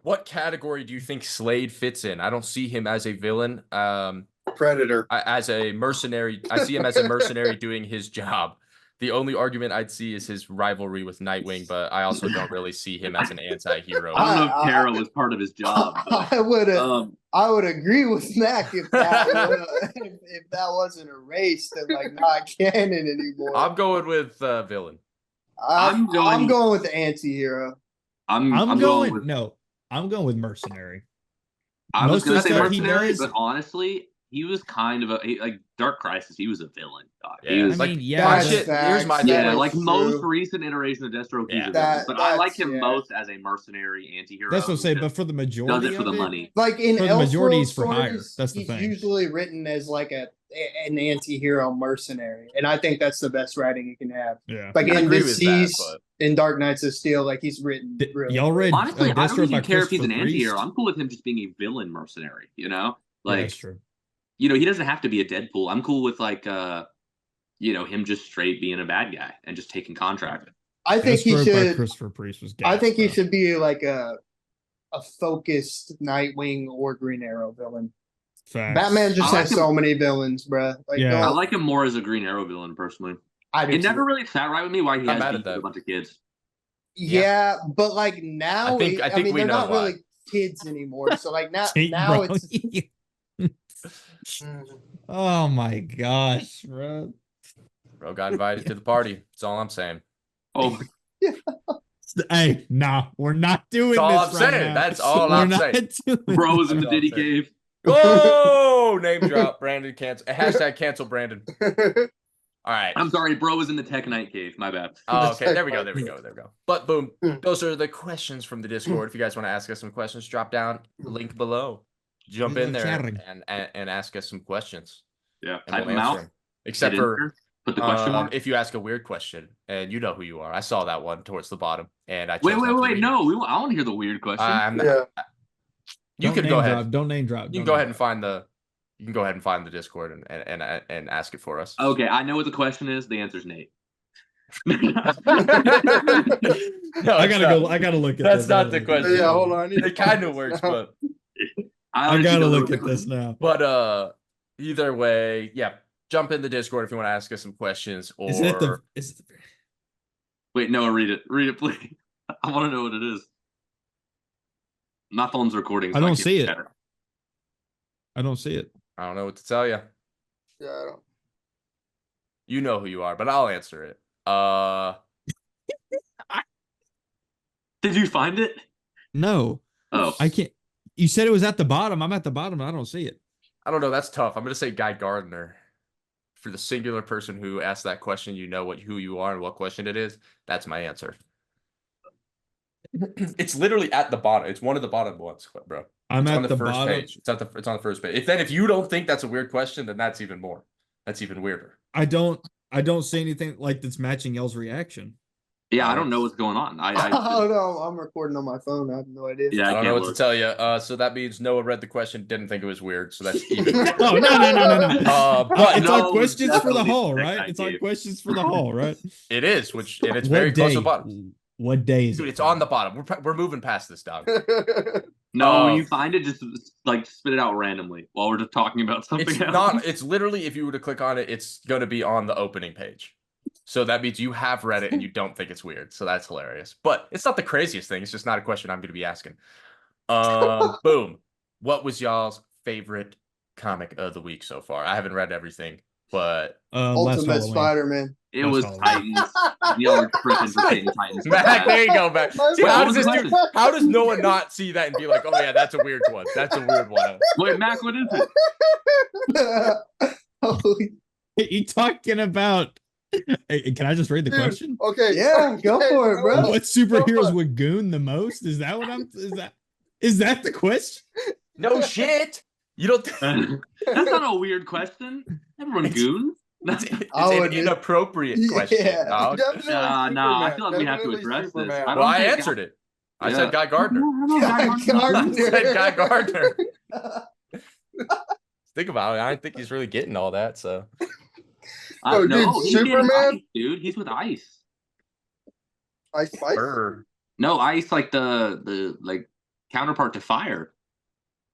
What category do you think Slade fits in? I don't see him as a villain. Predator. As a mercenary, I see him as a mercenary doing his job. The only argument I'd see is his rivalry with Nightwing, but I also don't really see him as an anti-hero. I don't know if Kara was part of his job. But, I would agree with Mac if that wasn't erased and like not canon anymore. I'm going with villain. I'm going- going with the anti-hero. I'm I'm going going with. no. I'm going with mercenary. I was most of gonna the say stuff he mercenary, does- but honestly, he was kind of like Dark Crisis. He was a villain. Dog. Yeah, He was, I mean, yeah, That's shit, here's my facts. yeah, That is like true. most recent iteration of Deathstroke, he's Yeah. a villain. But I like That's- him yeah. most as a mercenary anti-hero. That's what I'm saying. who But just for the does majority it for the of it, money. Like in For the majority, Elseworlds he's for hire. stories, That's the he's thing. usually written as like an anti-hero mercenary, and I think that's the best writing you can have. yeah. Like I in agree with that, Deceased, but- in Dark Knights of Steel, like he's written. Really Y'all read Honestly, I don't Deathstroke by even care if he's an Christopher anti-hero. Priest? I'm cool with him just being a villain mercenary. You know, Yeah, like that's true. he doesn't have to be a Deadpool. I'm cool with like him just straight being a bad guy and just taking contract. I think he Deathstroke by should. Christopher Priest was. I think he gas, should be like a focused Nightwing or Green Arrow villain. bro. Facts. Batman just I like has him- so many villains, bruh. Like, Yeah. I don't- like him more as a Green Arrow villain personally. I do It too. never really sat right with me why he I'm has mad beef at that. with a bunch of kids. Yeah, but like now, I think we they're know not why. really kids anymore. So like now, Hey, now bro. it's Oh my gosh, bro. Bro got invited to the party. That's all I'm saying. Oh, Hey, nah, we're not doing That's all this I'm right saying. now. That's all We're I'm not saying. doing bro was in the That's all I'm Diddy saying. cave. Whoa! Name drop. Brandon cancel. Hashtag cancel Brandon. All right. I'm sorry, bro was in the Tekkite cave. My bad. Oh, okay. There we go. There we go. There we go. But boom. Those are the questions from the Discord. If you guys want to ask us some questions, drop down link below. Jump We in love there chatting. and ask us some questions. Yeah, And type we'll them answer out. them. Except Hit for enter, put the question mark. if you ask a weird question and you know who you are. I saw that one towards the bottom and I chose Wait, not to read it. no. I want to hear the weird question. I'm not, Yeah. you Don't can name go ahead. drop. Don't name drop. You Don't can go name ahead and drop. find the. You can go ahead and find the Discord and ask it for us. Okay, I know what the question is. The answer's Nate. No, I gotta go. I gotta look at That's this. not the question. Yeah, hold on. I need to It kind find of this works, now. but I gotta look at this now. either way, yeah. Jump in the Discord if you want to ask us some questions. Or Is it the? Is it the Wait, no, read it. Read it, please. I want to know what it is. My phone's recording. I don't can't see look it. at I don't see it. I don't know what to tell you. Yeah, I don't. You know who you are, but I'll answer it. Did you find it? No, Oh, I can't. You said it was at the bottom. I'm at the bottom. I don't see it. I don't know. That's tough. I'm gonna say Guy Gardner. For the singular person who asked that question, you know who you are and what question it is. That's my answer. It's literally at the bottom. It's one of the bottom ones, bro. I'm It's at on the the first bottom. page. It's on the first page. If you don't think that's a weird question, then that's even more. That's even weirder. I don't see anything like that's matching y'all's reaction. yeah. I don't know what's going on. I don't know. I'm recording on my phone. I have no idea. Yeah, I I don't can't know what look. to tell you. So that means Noah read the question, didn't think it was weird. So that's even weirder. No. But It's No, on questions for the definitely hall, that right? guy It's on gave. questions for the hall, right? it is, and it's What very close to day? the bottom. What day is Dude, it? it's on the bottom. We're moving past this, dog. No, when you find it, just like spit it out randomly while we're just talking about something It's else. not. It's literally, if you were to click on it, it's going to be on the opening page. So that means you have read it and you don't think it's weird. So that's hilarious. But it's not the craziest thing. It's just not a question I'm going to be asking. Boom. What was y'all's favorite comic of the week so far? I haven't read everything, but Last Ultimate Halloween. Spider-Man. It That's was all. Titans. Y'all are tripping for saying Titans. Mac, there you go, Mac. See, Wait, how what does was this the dude? question? How does Noah not see that and be like, "Oh yeah, that's a weird one. That's a weird one." Wait, Mac, what is it? Holy, You talking about? Hey, can I just read the Dude, question? Okay. yeah, go for it, bro. What superheroes Noah. would goon the most? Is that what I'm? Is that the question? No shit. You don't. That's not a weird question. Everyone goons. It's I an would- inappropropriate Yeah. question, dog. Definitely Nah, I Superman. feel like we have to Definitely address this. Superman. I Well, I think answered it. I Yeah. said Guy Gardner. Guy Gardner. I said Guy Gardner. Think about it. I don't think he's really getting all that. So Oh, no, dude, he's getting Superman? Ice, dude. He's with Ice. Ice Spice? Brr. No, Ice like the like counterpart to Fire.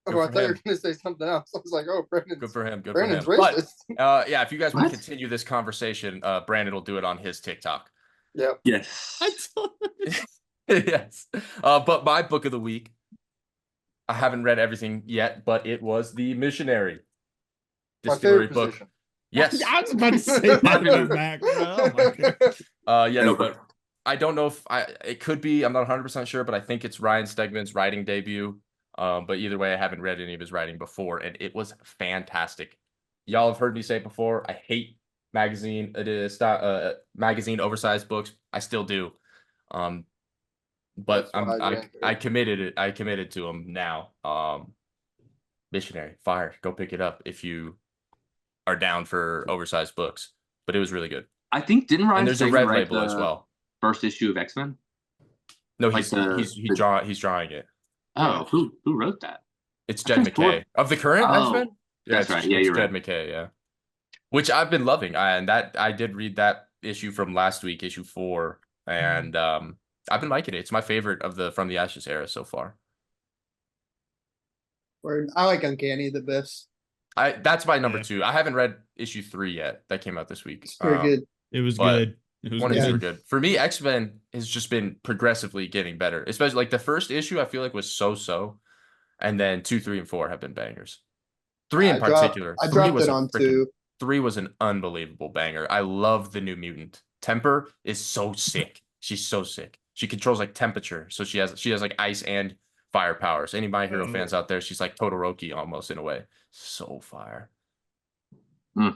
Oh, Good I for thought you were him. going to say something else. I was like, oh, Brandon's, Good for him. Good Brandon's for him. But racist. yeah, if you guys want to What? continue this conversation, Brandon will do it on his TikTok. Yep. Yes. Yes. But my book of the week, I haven't read everything yet, but it was The Missionary. My Distillery favorite book. position. Yes. I was about to say that back. Oh my God. Yeah, no, but I don't know if it could be, I'm not 100% sure, but I think it's Ryan Stegman's writing debut. But either way, I haven't read any of his writing before, and it was fantastic. Y'all have heard me say it before. I hate magazine oversized books. I still do. But That's why I committed to them now. Missionary, fire. Go pick it up if you are down for oversized books. But it was really good. I think didn't Ryan And there's a Stegman red write label as the well. first issue of X-Men? No, Like he's drawing it. Oh, who wrote that? It's Jed McKay of the current Oh, X-Men. Yeah, that's right. Yeah, it's you're Jed right. McKay. Yeah, which I've been loving. I did read that issue from last week, issue 4, and I've been liking it. It's my favorite of the From the Ashes era so far. I like Uncanny the best. That's my number Yeah. 2. I haven't read issue 3 yet. That came out this week. It's pretty good. It was But good. It was One and two good. are good. For me, X-Men has just been progressively getting better. Especially like the first issue, I feel like was so-so. And then 2, 3, and 4 have been bangers. 3 in I dropped- particular. I 3 dropped was it a on freaking 2. 3 was an unbelievable banger. I love the new mutant. Temper is so sick. She's so sick. She controls like temperature, so she has like ice and fire powers. Any My Hero fans out there, she's like Todoroki almost in a way. So fire. My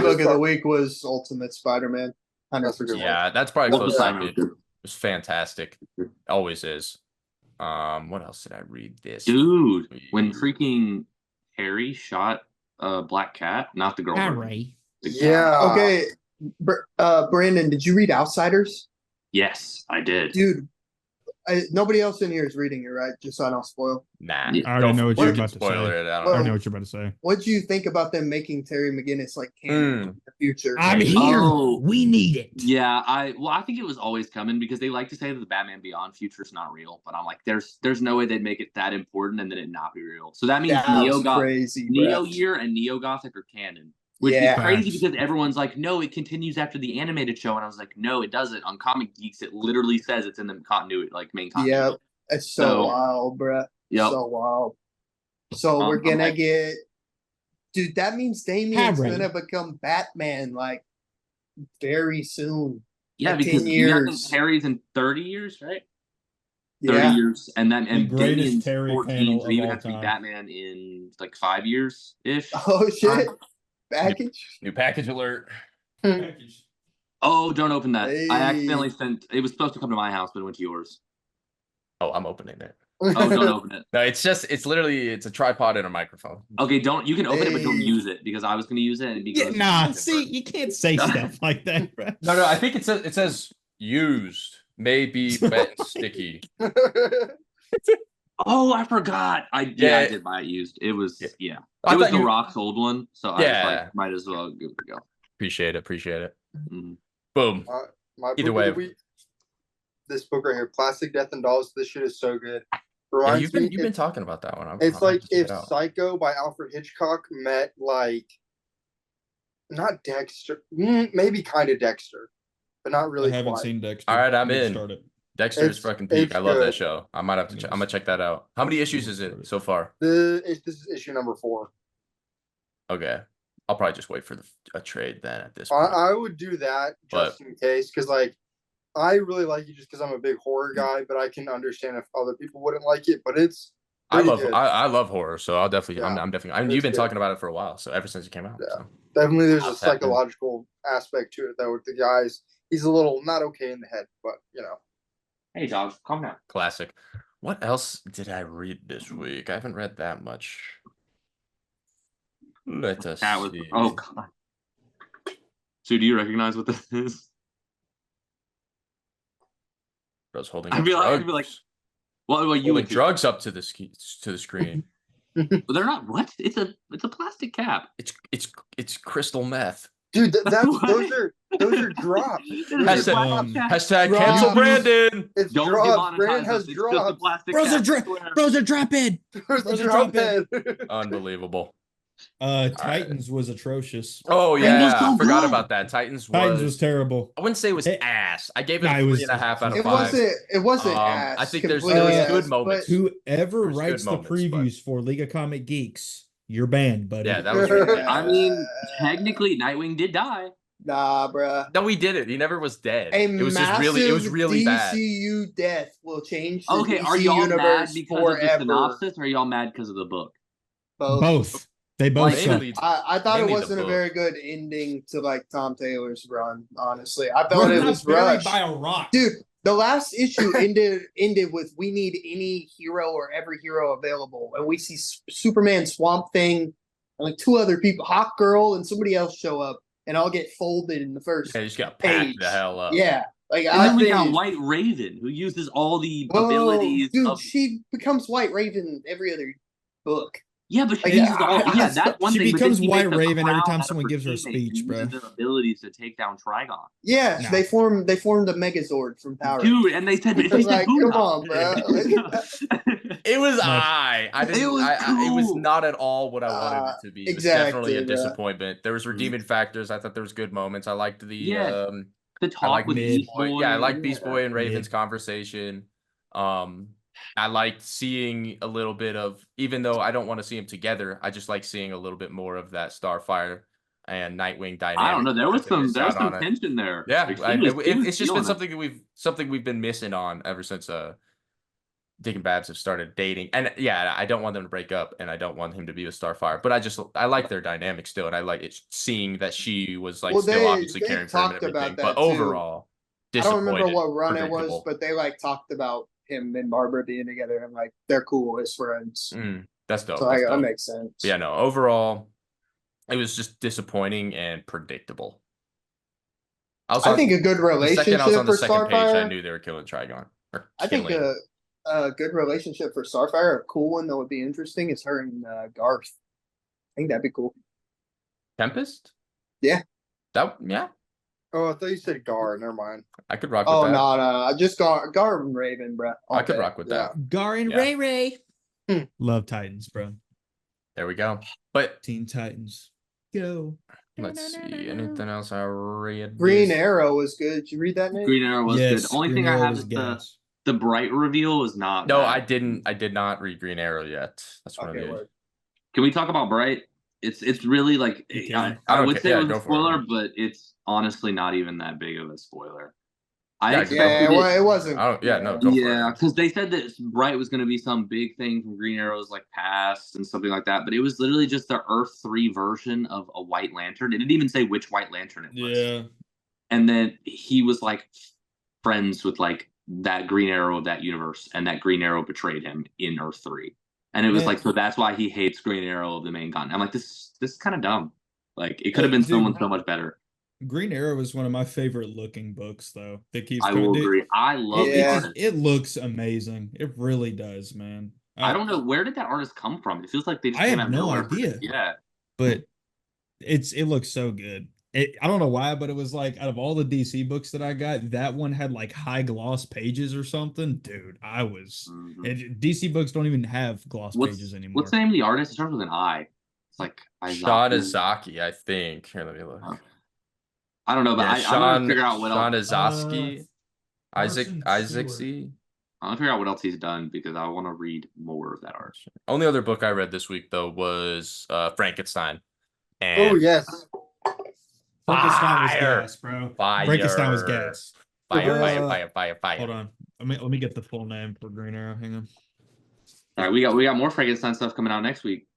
book of the week was Ultimate Spider-Man. 100%. Yeah, that's probably That's close what to I it. wrote It too. was fantastic. Always is. What else did I read this? Dude, when freaking Harry shot Black Cat, not the girl. Harry. The cat. Yeah. Okay, Brandon, did you read Outsiders? Yes, I did. Dude, nobody else in here is reading it, right? Just so I don't spoil. Nah. Yeah. I already know what you're You can about to spoil say. it. I I don't know know. what you're about to say. What do you think about them making Terry McGinnis like canon in the future? I'm here. Oh. We need it. Yeah, I think it was always coming because they like to say that the Batman Beyond future is not real, but I'm like, there's no way they'd make it that important and then it not be real. So that means That was crazy, Neo bro. Year and Neo Gothic are canon. Which Yeah. is crazy Facts. because everyone's like, no, it continues after the animated show, and I was like, no, it doesn't. On Comic Geeks, it literally says it's in the continuity, like main continuity. Yep. It's so wild, bro. Yep. So wild. So we're gonna like- get, dude. That means Damian's Harry. gonna become Batman like very soon. Yeah, like because 10 you got years. Harry's in 30 years, right? 30 Yeah. years, and then The greatest Damian's Terry 14, panel so he of would all have to be time. Batman in like 5 years ish. Oh shit. Package. New package alert. Oh, don't open that. Hey. I accidentally sent. It was supposed to come to my house, but it went to yours. Oh, I'm opening it. Oh, don't open it. No, it's a tripod and a microphone. Okay, don't. You can open it, but don't Hey. use it because I was going to use it and Yeah, because nah, see, you can't say stuff like that, bro. No, I think it says used, may be wet and sticky. Oh, I forgot. I Yeah. did buy it used. It was Yeah. It I was thought the you- Rock's old one, so I was Yeah. like, might as well give it a go. Appreciate it. Mhm. Boom. My Either book way. of the week, this book right here, Plastic Death and Dolls. This shit is so good. Yeah, Reminds you've been me, talking about that one. it's I'm like gonna check if it out. Psycho by Alfred Hitchcock met like not Dexter, maybe kind of Dexter, but not really. I haven't quite. seen Dexter. All right, I'm Get in. started. Dexter is It's- fucking peak. it's I love that good. show. I might have to. I'm gonna check that out. How many issues is it so far? This is issue number 4. Okay, I'll probably just wait for a trade then. At this point, I would do that just in case, because like I really like it just because I'm a big horror guy, but I can understand if other people wouldn't like it. But it's pretty good. I love horror, so I'll definitely. Yeah, I'm definitely. I mean, it's you've been good. talking about it for a while, so ever since it came out. Yeah. So. Definitely there's I'll a tap in. psychological aspect to it though with the guys. He's a little not okay in the head, but you know. Hey, dog, calm down. Classic. What else did I read this week? I haven't read that much. Let us That was see. oh god. So do you recognize what this is? I was holding I'd up be like- I'd drugs. be like, Well, you Holding would too. drugs up to the screen. But they're not. What? It's a plastic cap. It's crystal meth. Dude, that's What? those are drops. It's a Hashtag- plastic cap. Hashtag Drugs. cancel Brandon. It's Don't drops. Brandon demonetize has us. It's just a drops. plastic Bros are cap. dra- Bros are dropping. There's Bros a are drop dropping. head. Unbelievable. Titans was atrocious. Oh was yeah, so I forgot good. about that. Titans Titans was terrible. I wouldn't say it was It- ass. I gave it Nah, a it was- 3.5 out of It 5. wasn't ass. I think there's completely good ass, moments. but- Whoever There's writes good the moments, but- previews for League of Comic Geeks, you're banned, buddy. Yeah, that was really I mean, technically, Nightwing did die. Nah, bruh. No, he did it. He never was dead. A It was just massive really, it was really bad. DCU death will change the Okay, DC are y'all mad universe because forever. of the synopsis, or are y'all mad because of the book? Both. They both suck. Mainly, I thought it Mainly the wasn't a book. very good ending to like Tom Taylor's run. Honestly, I Bro, felt it not was buried rushed. by a rock. Dude, the last issue ended with we need any hero or every hero available, and we see Superman, Swamp Thing, and like 2 other people, Hawk Girl, and somebody else show up, and I'll get folded in the first. yeah, you just got packed Page. the hell up. Yeah, like And I then we got think. White Raven, who uses all the Whoa, abilities. dude, of, she becomes White Raven every other book. yeah, but she Like, uses I- all. I- Yeah, that's one She thing. but then becomes she White makes a Raven every crown time out of someone her gives her a teammates and speech, bro. uses their abilities to take down Trigon. Yeah, No. they formed the Megazord from Power. Dude, and they said, It's like, come on, bro. It was No. I didn't. It was it was cool. not at all what I wanted it to be. It was exactly, definitely a bro. disappointment. There was redeeming factors. I thought there was good moments. I liked the Yeah. The I talk like with Beast Beast Boy. Boy. Yeah, I like Beast Boy and Mid. Raven's conversation. I liked seeing a little bit of, even though I don't want to see them together, I just like seeing a little bit more of that Starfire and Nightwing dynamic. I don't know. There was Because I missed some out on it. tension there. Yeah, Like, he was it's just been feeling it. something we've been missing on ever since Dick and Babs have started dating. And yeah, I don't want them to break up, and I don't want him to be with Starfire. But I like their dynamic still, and I like it seeing that she was like Well, still obviously they caring for him and talked about everything. that But too. overall, I don't remember disappointed, what run it was, predictable. but they like talked about him and Barbara being together, and like they're cool as friends. That's dope. So That's that dope. makes sense. But yeah, no. Overall, it was just disappointing and predictable. I think a good The relationship second I was on the for second page, I Starfire. knew they were killing Trigon. Or I think killing. a good relationship for Starfire, a cool one that would be interesting, is her and Garth. I think that'd be cool. Tempest. Yeah. Yeah. Oh, I thought you said Gar. Never mind. I could rock with Oh that. no, just Garth and Raven, bro. I could rock with Yeah. that. Gar and Yeah. Ray Ray. Love Titans, bro. There we go. But Teen Titans. Go. let's see. Anything else I read? Green Arrow was good. Did you read that, Nate? Green Arrow was Yes, good. The only Green thing I Arrow have was is gas. the Bright reveal was not. No, bad. I did not read Green Arrow yet. That's one Okay, of the. word. Can we talk about Bright? It's really like You I, can. I don't would care. say Yeah, it was go a for it, spoiler, man. but it's honestly not even that big of a spoiler. I Yeah, expected Yeah, it wasn't. I don't. Yeah, no, go for it. Yeah, Man. because they said that Bright was going to be some big thing from Green Arrow's like past and something like that, but it was literally just the Earth 3 version of a White Lantern. It didn't even say which White Lantern it was. Yeah. And then he was like friends with like that Green Arrow of that universe, and that Green Arrow betrayed him in Earth 3. And it was Man. like, so that's why he hates Green Arrow of the main continent. I'm like, this is kind of dumb. Like, it could have been Dude. someone so much better. Green Arrow is one of my favorite looking books, though. That keeps I coming. will Dude, agree. I love Yeah. the It, artist. it looks amazing. It really does, man. I don't know, where did that artist come from? It feels like they just I came have out of no nowhere. idea. Yeah. But it looks so good. I don't know why, but it was like out of all the DC books that I got, that one had like high gloss pages or something. Dude, I was. Mhm. DC books don't even have gloss pages anymore. What's the name of the artist? It starts with an I. It's like Sean Izaki. Izaki, I think. Here, let me look. I don't know, but Yeah, I'm gonna figure out what Sean else. Izaki, Carson Isaacsy. I'm gonna figure out what else he's done because I want to read more of that art. Only other book I read this week though was Frankenstein. And Oh yes. Frankenstein was Fire. gas, bro. Fire. Frankenstein was gas. Fire. Hold on. Let me get the full name for Green Arrow. Hang on. All right, we got more Frankenstein stuff coming out next week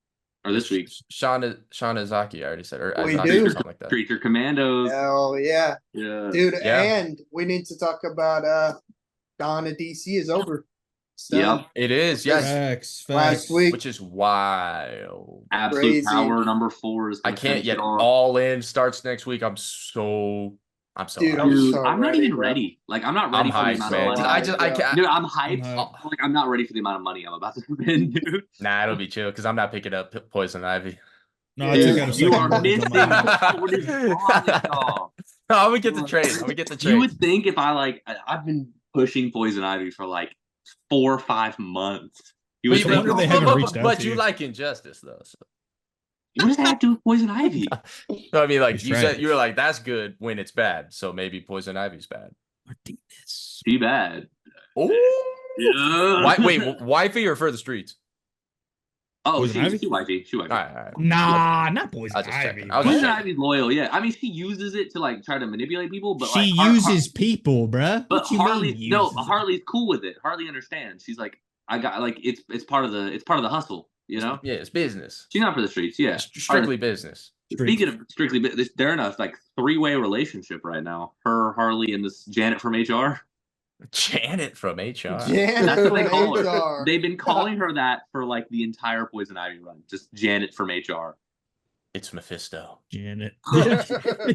or this week. Sean Izaki, I already said, or We Izaki do. or something like that. Creature Commandos. Hell yeah, Yeah. dude. Yeah. And we need to talk about Dawn of DC is over. So, Yep. It is, yes, Facts. Last week. which is wild. Absolute Crazy. Power #4 is. I gonna can't finish yet. it off. All In starts next week. I'm so Dude, hyped. I'm Dude, so I'm not ready, even bro. ready. Like, I'm not ready I'm for the hyped, amount man. of money. I can't. Dude, I'm hyped. hyped. Like, I'm not ready for the amount of money I'm about to spend, dude. Nah, it'll be chill because I'm not picking up Poison Ivy. No, I Dude, took out a You second are mortgage missing on my what is wrong with y'all? No, I'm gonna get the trade. I'm gonna get the trade. You would think if I've been pushing Poison Ivy for like 4 or 5 months. You would But think, wonder they haven't reached out but to you you. like Injustice though. So. what does that have to do with Poison Ivy? No, I mean, like He's you trash. said, you were like, "That's good when it's bad." So maybe Poison Ivy's bad. Martinez. Too bad. Oh, Yeah. wait, wifey or for the streets? Oh, Poison Ivy? she wifey. All right. Nah, not Poison I was just Ivy. checking. I was What? just Poison checking. Ivy's loyal, yeah. I mean, she uses it to like try to manipulate people, but She like, uses people, bruh. But What you Harley, mean? no, uses them? Harley's cool with it. Harley understands. She's like, I got like it's part of the hustle, you know. Yeah, it's business. She's not for the streets, yeah. It's strictly business. Speaking of strictly, they're in a like 3-way relationship right now. Her, Harley, and this Janet from HR. Janet from HR. Janet That's what they from call her. HR. They've been calling her that for like the entire Poison Ivy run. Just Janet from HR. It's Mephisto. Janet.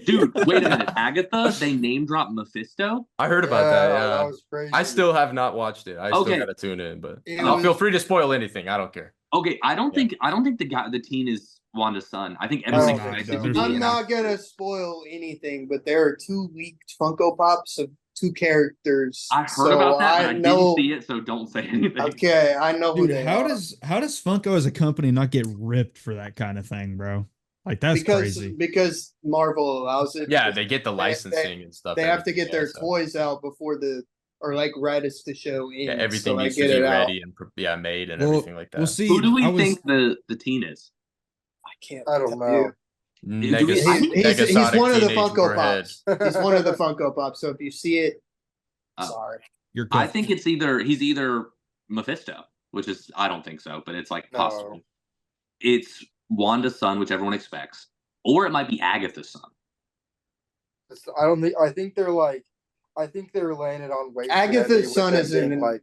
Dude, wait a minute. Agatha, they name drop Mephisto. I heard about that. That Yeah, was crazy. I still have not watched it. I Okay. still gotta tune in, but It no, was- feel free to spoil anything. I don't care. Okay, I don't think the teen is Wanda's son. I think everything no, connected no. to the I'm DNA. not gonna spoil anything, but there are 2 leaked Funko Pops of 2 characters. I heard so about that, but I know. didn't see it, so don't say anything. Okay, I know who Dude, they how are. does Funko as a company not get ripped for that kind of thing, bro? Like that's crazy. Because Marvel allows it. Yeah, because they get the licensing and stuff. They have to get everything, their yeah, so. toys out before the or like right as the show ends. Yeah, everything so needs I to get be it out. ready and made and Well, everything like that. We'll see. Who do we I was- think the teen is? I can't. I don't tell know. you. Negas- I He's, think he's Negasonic one of the teenage Funko warhead. Pops. He's one of the Funko Pops. So if you see it, Oh. sorry. You're I correct. think he's either Mephisto, which is I don't think so, but it's like No. possible. It's Wanda's son, which everyone expects, or it might be Agatha's son. I don't think. I think they're laying it on weight. Agatha's son is in like.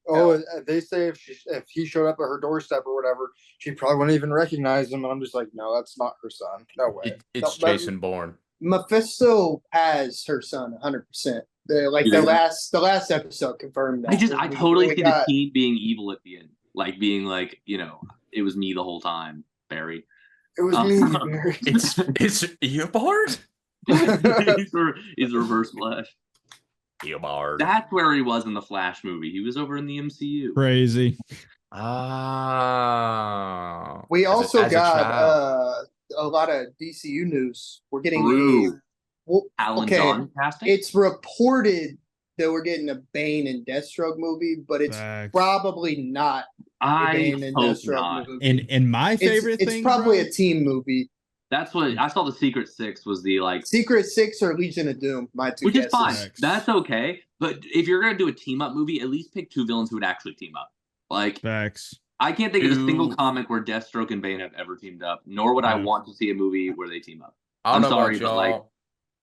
Oh, they say if he showed up at her doorstep or whatever, she probably wouldn't even recognize him. And I'm just like, no, that's not her son. No way. It's No, but- Jason Bourne. Mephisto has her son 100%. The last episode confirmed that. I totally see the teen being evil at the end, like being like, it was me the whole time, Barry. It was me, Barry. It's Eobard? he's Reverse Flash. Eobard. That's where he was in the Flash movie. He was over in the MCU. Crazy. Ah. We also as a got child. a lot of DCU news. We're getting True. well, Alan okay, John casting. it's reported that we're getting a Bane and Deathstroke movie, but it's Facts. probably not a I Bane and hope Deathstroke not. movie. And my favorite it's thing, probably bro, a team movie. That's what I saw. The Secret Six was the like, Secret Six or Legion of Doom, my two which is guesses. fine. Facts. That's okay. But if you're gonna do a team up movie, at least pick two villains who would actually team up. Like, facts. I can't think of a single Two- comic where Deathstroke and Bane have ever teamed up. Nor would I Yeah. want to see a movie where they team up. I don't I'm know sorry, about but, y'all. like-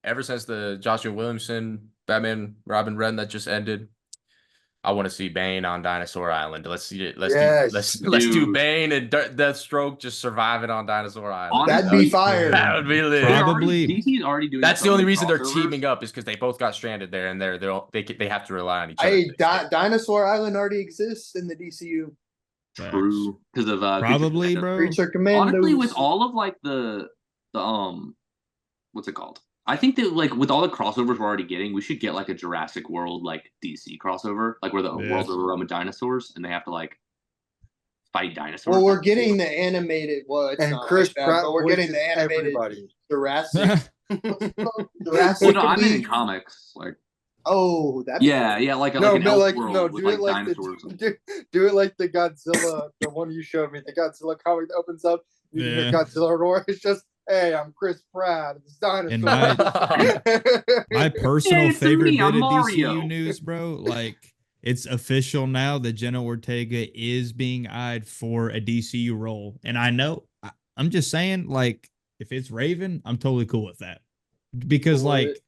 Ever since the Joshua Williamson Batman Robin Red that just ended, I want to see Bane on Dinosaur Island. Let's see it. Let's do Dude. Bane and Deathstroke just surviving on Dinosaur Island. Honestly, That'd be fire. That would be lit. Probably- DC's already doing. That's so the only many reason they're crossovers. teaming up is because they both got stranded there, and they have to rely on each other. Hey, Dinosaur Island already exists in the DCU. True, because of Probably, Creature bro. Creature Commandos. Honestly, with all of like the what's it called? I think that like with all the crossovers we're already getting, we should get like a Jurassic World like DC crossover, like where the Yeah. world's overrun with dinosaurs and they have to like fight dinosaurs. Well, we're getting the animated. Well, it's And not Chris like that, Pratt but we're getting voices the animated everybody. Jurassic. Well, Jurassic no, I meant in League. comics. Like, Oh, that. yeah, like No, an but like Elseworld no, with do it like like dinosaurs. do it like the Godzilla, the one you showed me, the Godzilla comic that opens up. You hear Yeah. Godzilla roar. It's just, hey, I'm Chris Pratt. It's dinosaur. And my personal Hey, it's favorite me, bit I'm of Mario. DCU news, bro. Like, it's official now that Jenna Ortega is being eyed for a DCU role. And I know, I'm just saying, like, if it's Raven, I'm totally cool with that. Because, Cool with like, it.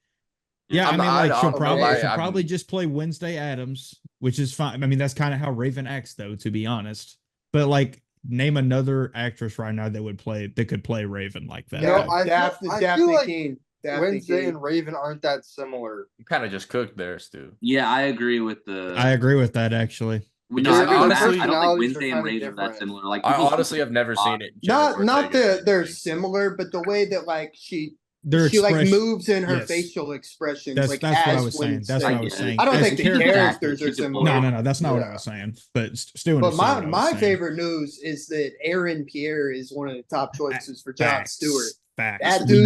yeah, I I'm- mean, like, I she'll don't probably, know, she'll I'm- probably just play Wednesday Addams, which is fine. I mean, that's kind of how Raven acts, though, to be honest. But, like, name another actress right now that could play Raven like that. No, I Daphne feel like Keane. Daphne Wednesday Keene. and Raven aren't that similar. You kind of just cooked there, Stu. Yeah, I agree with the. I agree with that, actually. With Because the honestly- I don't think personalities Wednesday are and kinda Raven are that different. similar. Like, I people honestly think have never it's seen it. Not that they're Ortega. similar, but the way that like she Their like expression- moves in her yes. facial expressions. That's like that's what I as was saying. Wednesday. That's what I I was get it. saying. I don't As think the characters- characters are She's a similar. No, that's not what I Yeah. was saying. But Stu But understood what I was my saying. favorite news is that Aaron Pierre is one of the top choices for Jon Facts. Stewart. Facts. That we dude-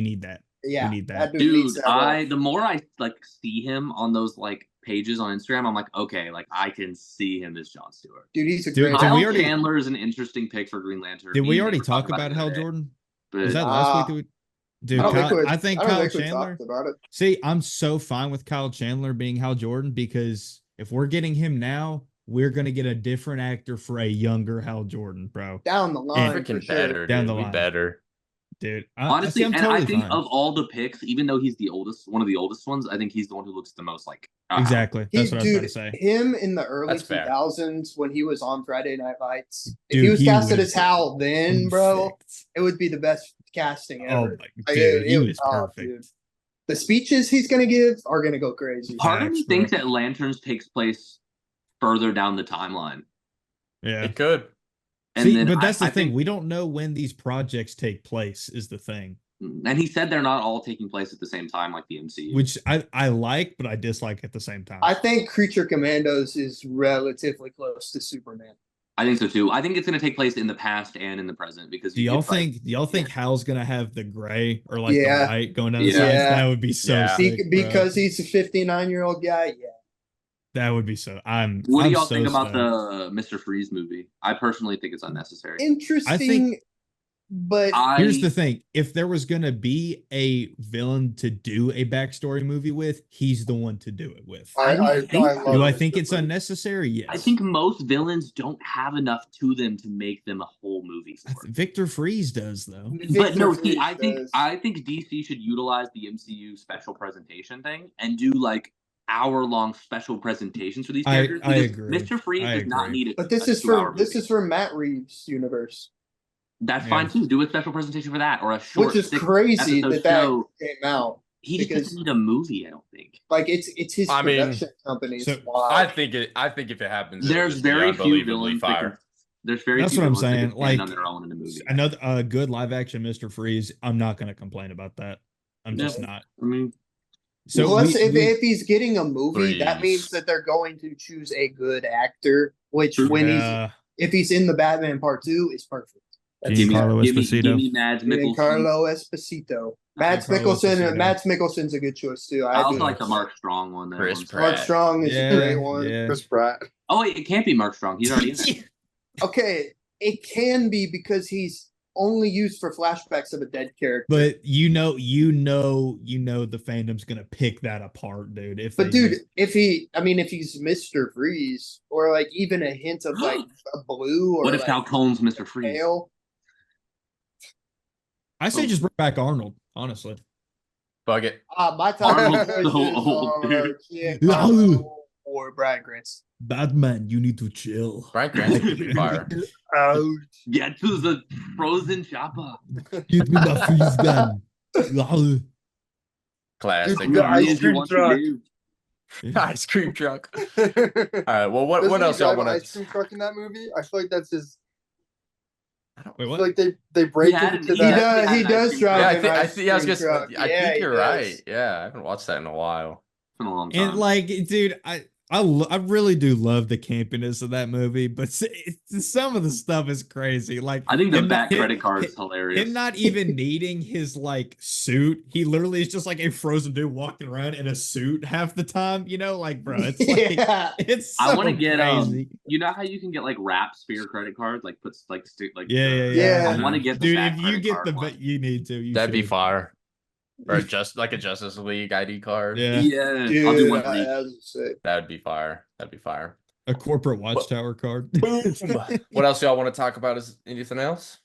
need that. Yeah, We need that. dude needs Dude, that role. the more I like see him on those like pages on Instagram, I'm like, okay, like I can see him as Jon Stewart. Dude, he's a Dude, great. Did we Kyle already- Chandler is an interesting pick for Green Lantern. Did we We already never talk talked about it Hal today, Jordan? but Was that last week? Dude, I don't think I think I don't Kyle think we Chandler. talked about it. See, I'm so fine with Kyle Chandler being Hal Jordan because if we're getting him now, we're gonna get a different actor for a younger Hal Jordan, bro. Down the line, for Freaking sure. better, Down dude. the We line. better. Dude, honestly, I'm and totally I think fine. of all the picks, even though he's the oldest, one of the oldest ones, I think he's the one who looks the most like Exactly. That's what I was about to say. Him in the early That's fair. 2000s when he was on Friday Night Lights. If Dude, he was he casted was as Hal then, bro, perfect. it would be the best casting Oh ever. my Like, dude, he it was top, perfect. dude. The speeches he's gonna give are gonna go crazy. Part of me Facts, bro. thinks that Lanterns takes place further down the timeline. Yeah. It could. And See, then but that's the I thing. think- We don't know when these projects take place. Is the thing, and he said they're not all taking place at the same time like the MCU. which I like, but I dislike at the same time. I think Creature Commandos is relatively close to Superman. I think so too. I think it's going to take place in the past and in the present because do you y'all get, like- think Hal's gonna have the gray or like Yeah. the white going down the Yeah. sides? That would be so Yeah. sick, bro. Because he's a 59-year-old guy, yeah. That would be so. What do I'm y'all so think about stoked. the Mr. Freeze movie? I personally think it's unnecessary. Interesting, but Here's the thing: if there was gonna be a villain to do a backstory movie with, he's the one to do it with. I love Do I Mr. think it's Freeze. unnecessary? Yes. I think most villains don't have enough to them to make them a whole movie for. Victor Freeze does though. But no, Victor see, I Freeze think does. I think DC should utilize the MCU special presentation thing and do like hour-long special presentations for these characters. I because agree. Mr. Freeze I does not agree. need But this a is 2-hour for this movie. is for Matt Reeves' universe, That's Yeah. fine too. Do a special presentation for that or a short. which is 6 crazy episode that show. came out. He just because- doesn't need a movie. I don't think. Like it's his I mean, production company. It's so wild. I think if it happens, it'll There's just be very few unbelievably villains. fire. There's very That's few what I'm villains that saying, can stand on like, their own in a movie. Another good live action Mr. Freeze. I'm not going to complain about that. I'm just Yeah. not. I mean, So Plus, we- if he's getting a movie, that Freeze. means that they're going to choose a good actor. Which when yeah, if he's in the Batman Part 2, is perfect. Giancarlo Esposito. Give me Mads Mikkelsen. Giancarlo Esposito. Mads Giancarlo Mikkelsen. Esposito. Mads Mikkelsen's a good choice too. I also do. like the Mark Strong one. That Chris one's- Pratt. Mark Strong is a great one. Yeah. Chris Pratt. Oh wait, it can't be Mark Strong. He's already in there. Okay, it can be because he's only used for flashbacks of a dead character. But you know the fandom's gonna pick that apart, dude. But dude, if he's Mr. Freeze, or like even a hint of like a blue, or What if like Falcone's Mr. Freeze? pale. I say just bring back Arnold, honestly. Bug it. My top Arnold's choices so old, are dude. Giancarlo or Brad Grants. Batman, you need to chill. Brian Cranston could be fire. Out. Get to the frozen chopper. Give me my freeze gun. Raul. Classic. The ice cream Wants to truck. do. Ice cream truck. All All right. Well, what else y'all want Ice to? cream truck in that movie? I feel like that's his. Wait, I feel what? like they break He had into an- He that. does. He an does ice cream drive. Yeah, truck. I an think I was ice gonna. cream truck. I Yeah, think he you're does. right. Yeah, I haven't watched that in a while. It's been a long time. And like, dude, I really do love the campiness of that movie, but some of the stuff is crazy. Like, I think the him back not- credit card him- is hilarious. Him not even needing his like suit, he literally is just like a frozen dude walking around in a suit half the time. You know, like, bro, it's like Yeah. it's. So I want to get crazy. you know how you can get like wraps for your credit card, like puts like stick like Yeah. Yeah. I want to get the Dude, back if you credit get card the, one. you need to. You That'd be should. fire. Or just like a Justice League ID card. Yeah, Yeah, Dude, I'll do one for that each. was sick. That'd be fire. That'd be fire. a corporate watchtower card. What else y'all want to talk about? Is anything else?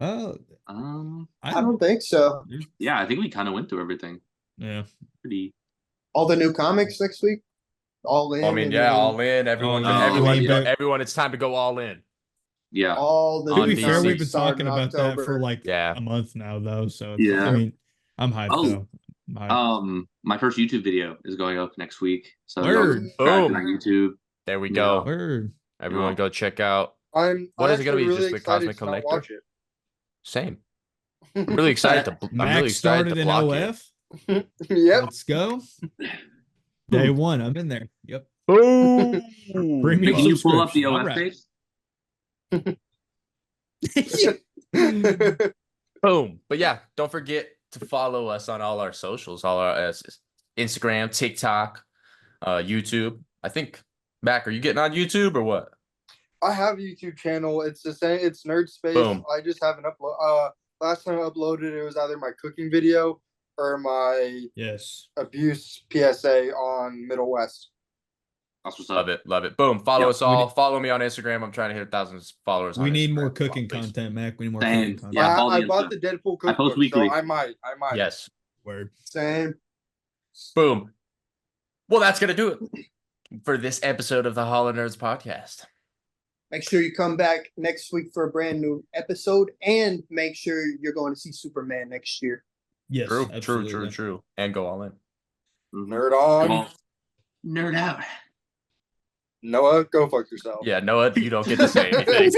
Oh, I don't think so. Yeah, I think we kind of went through everything. Yeah. Pretty. All the new comics next week. All in. I mean, and yeah, then all in. Everyone, All in. everyone, I mean, but- everyone. It's time to go all in. Yeah. all the To To new be On fair, DC. we've been start talking in about that October. for like Yeah. a month now, though. So Yeah. I mean, I'm hyped Oh. though. I'm hyped. My first YouTube video is going up next week, so y'all Word. can subscribe Boom. to my YouTube. There we Yeah. go. Word. Everyone, Yeah. go check out. I'm What is it gonna actually be, just really the excited Cosmic to not Collector? watch Same. I'm really excited to. I'm Max really excited started to in block OF. it. Yep. Let's go. Day one, I'm in there. Yep. it. Bring me Can you pull up the subscription. OS Alright. page? Boom. But yeah, don't forget to follow us on all our socials, all our Instagram, TikTok, YouTube. I think, Mac, are you getting on YouTube or what? I have a YouTube channel. It's the same. It's Nerd Space. Boom. I just haven't uploaded. Last time I uploaded it was either my cooking video or my Yes. abuse PSA on Middle West. That's what's Love up. it. Love it. Boom. Follow Yeah, us all. Follow me on Instagram. I'm trying to hit 1,000 followers. We on need Instagram. more Come on, cooking please. content, Mac. We need more Same. cooking content. Yeah, follow I the bought Insta. the Deadpool I post cookbook, weekly. so I might. Yes. Word. Same. Boom. Well, that's going to do it for this episode of the Hall of Nerds podcast. Make sure you come back next week for a brand new episode, and make sure you're going to see Superman next year. Yes. True, absolutely. true. And go all in. Nerd on. Well, nerd out. Noah, go fuck yourself. Yeah, Noah, you don't get to say anything.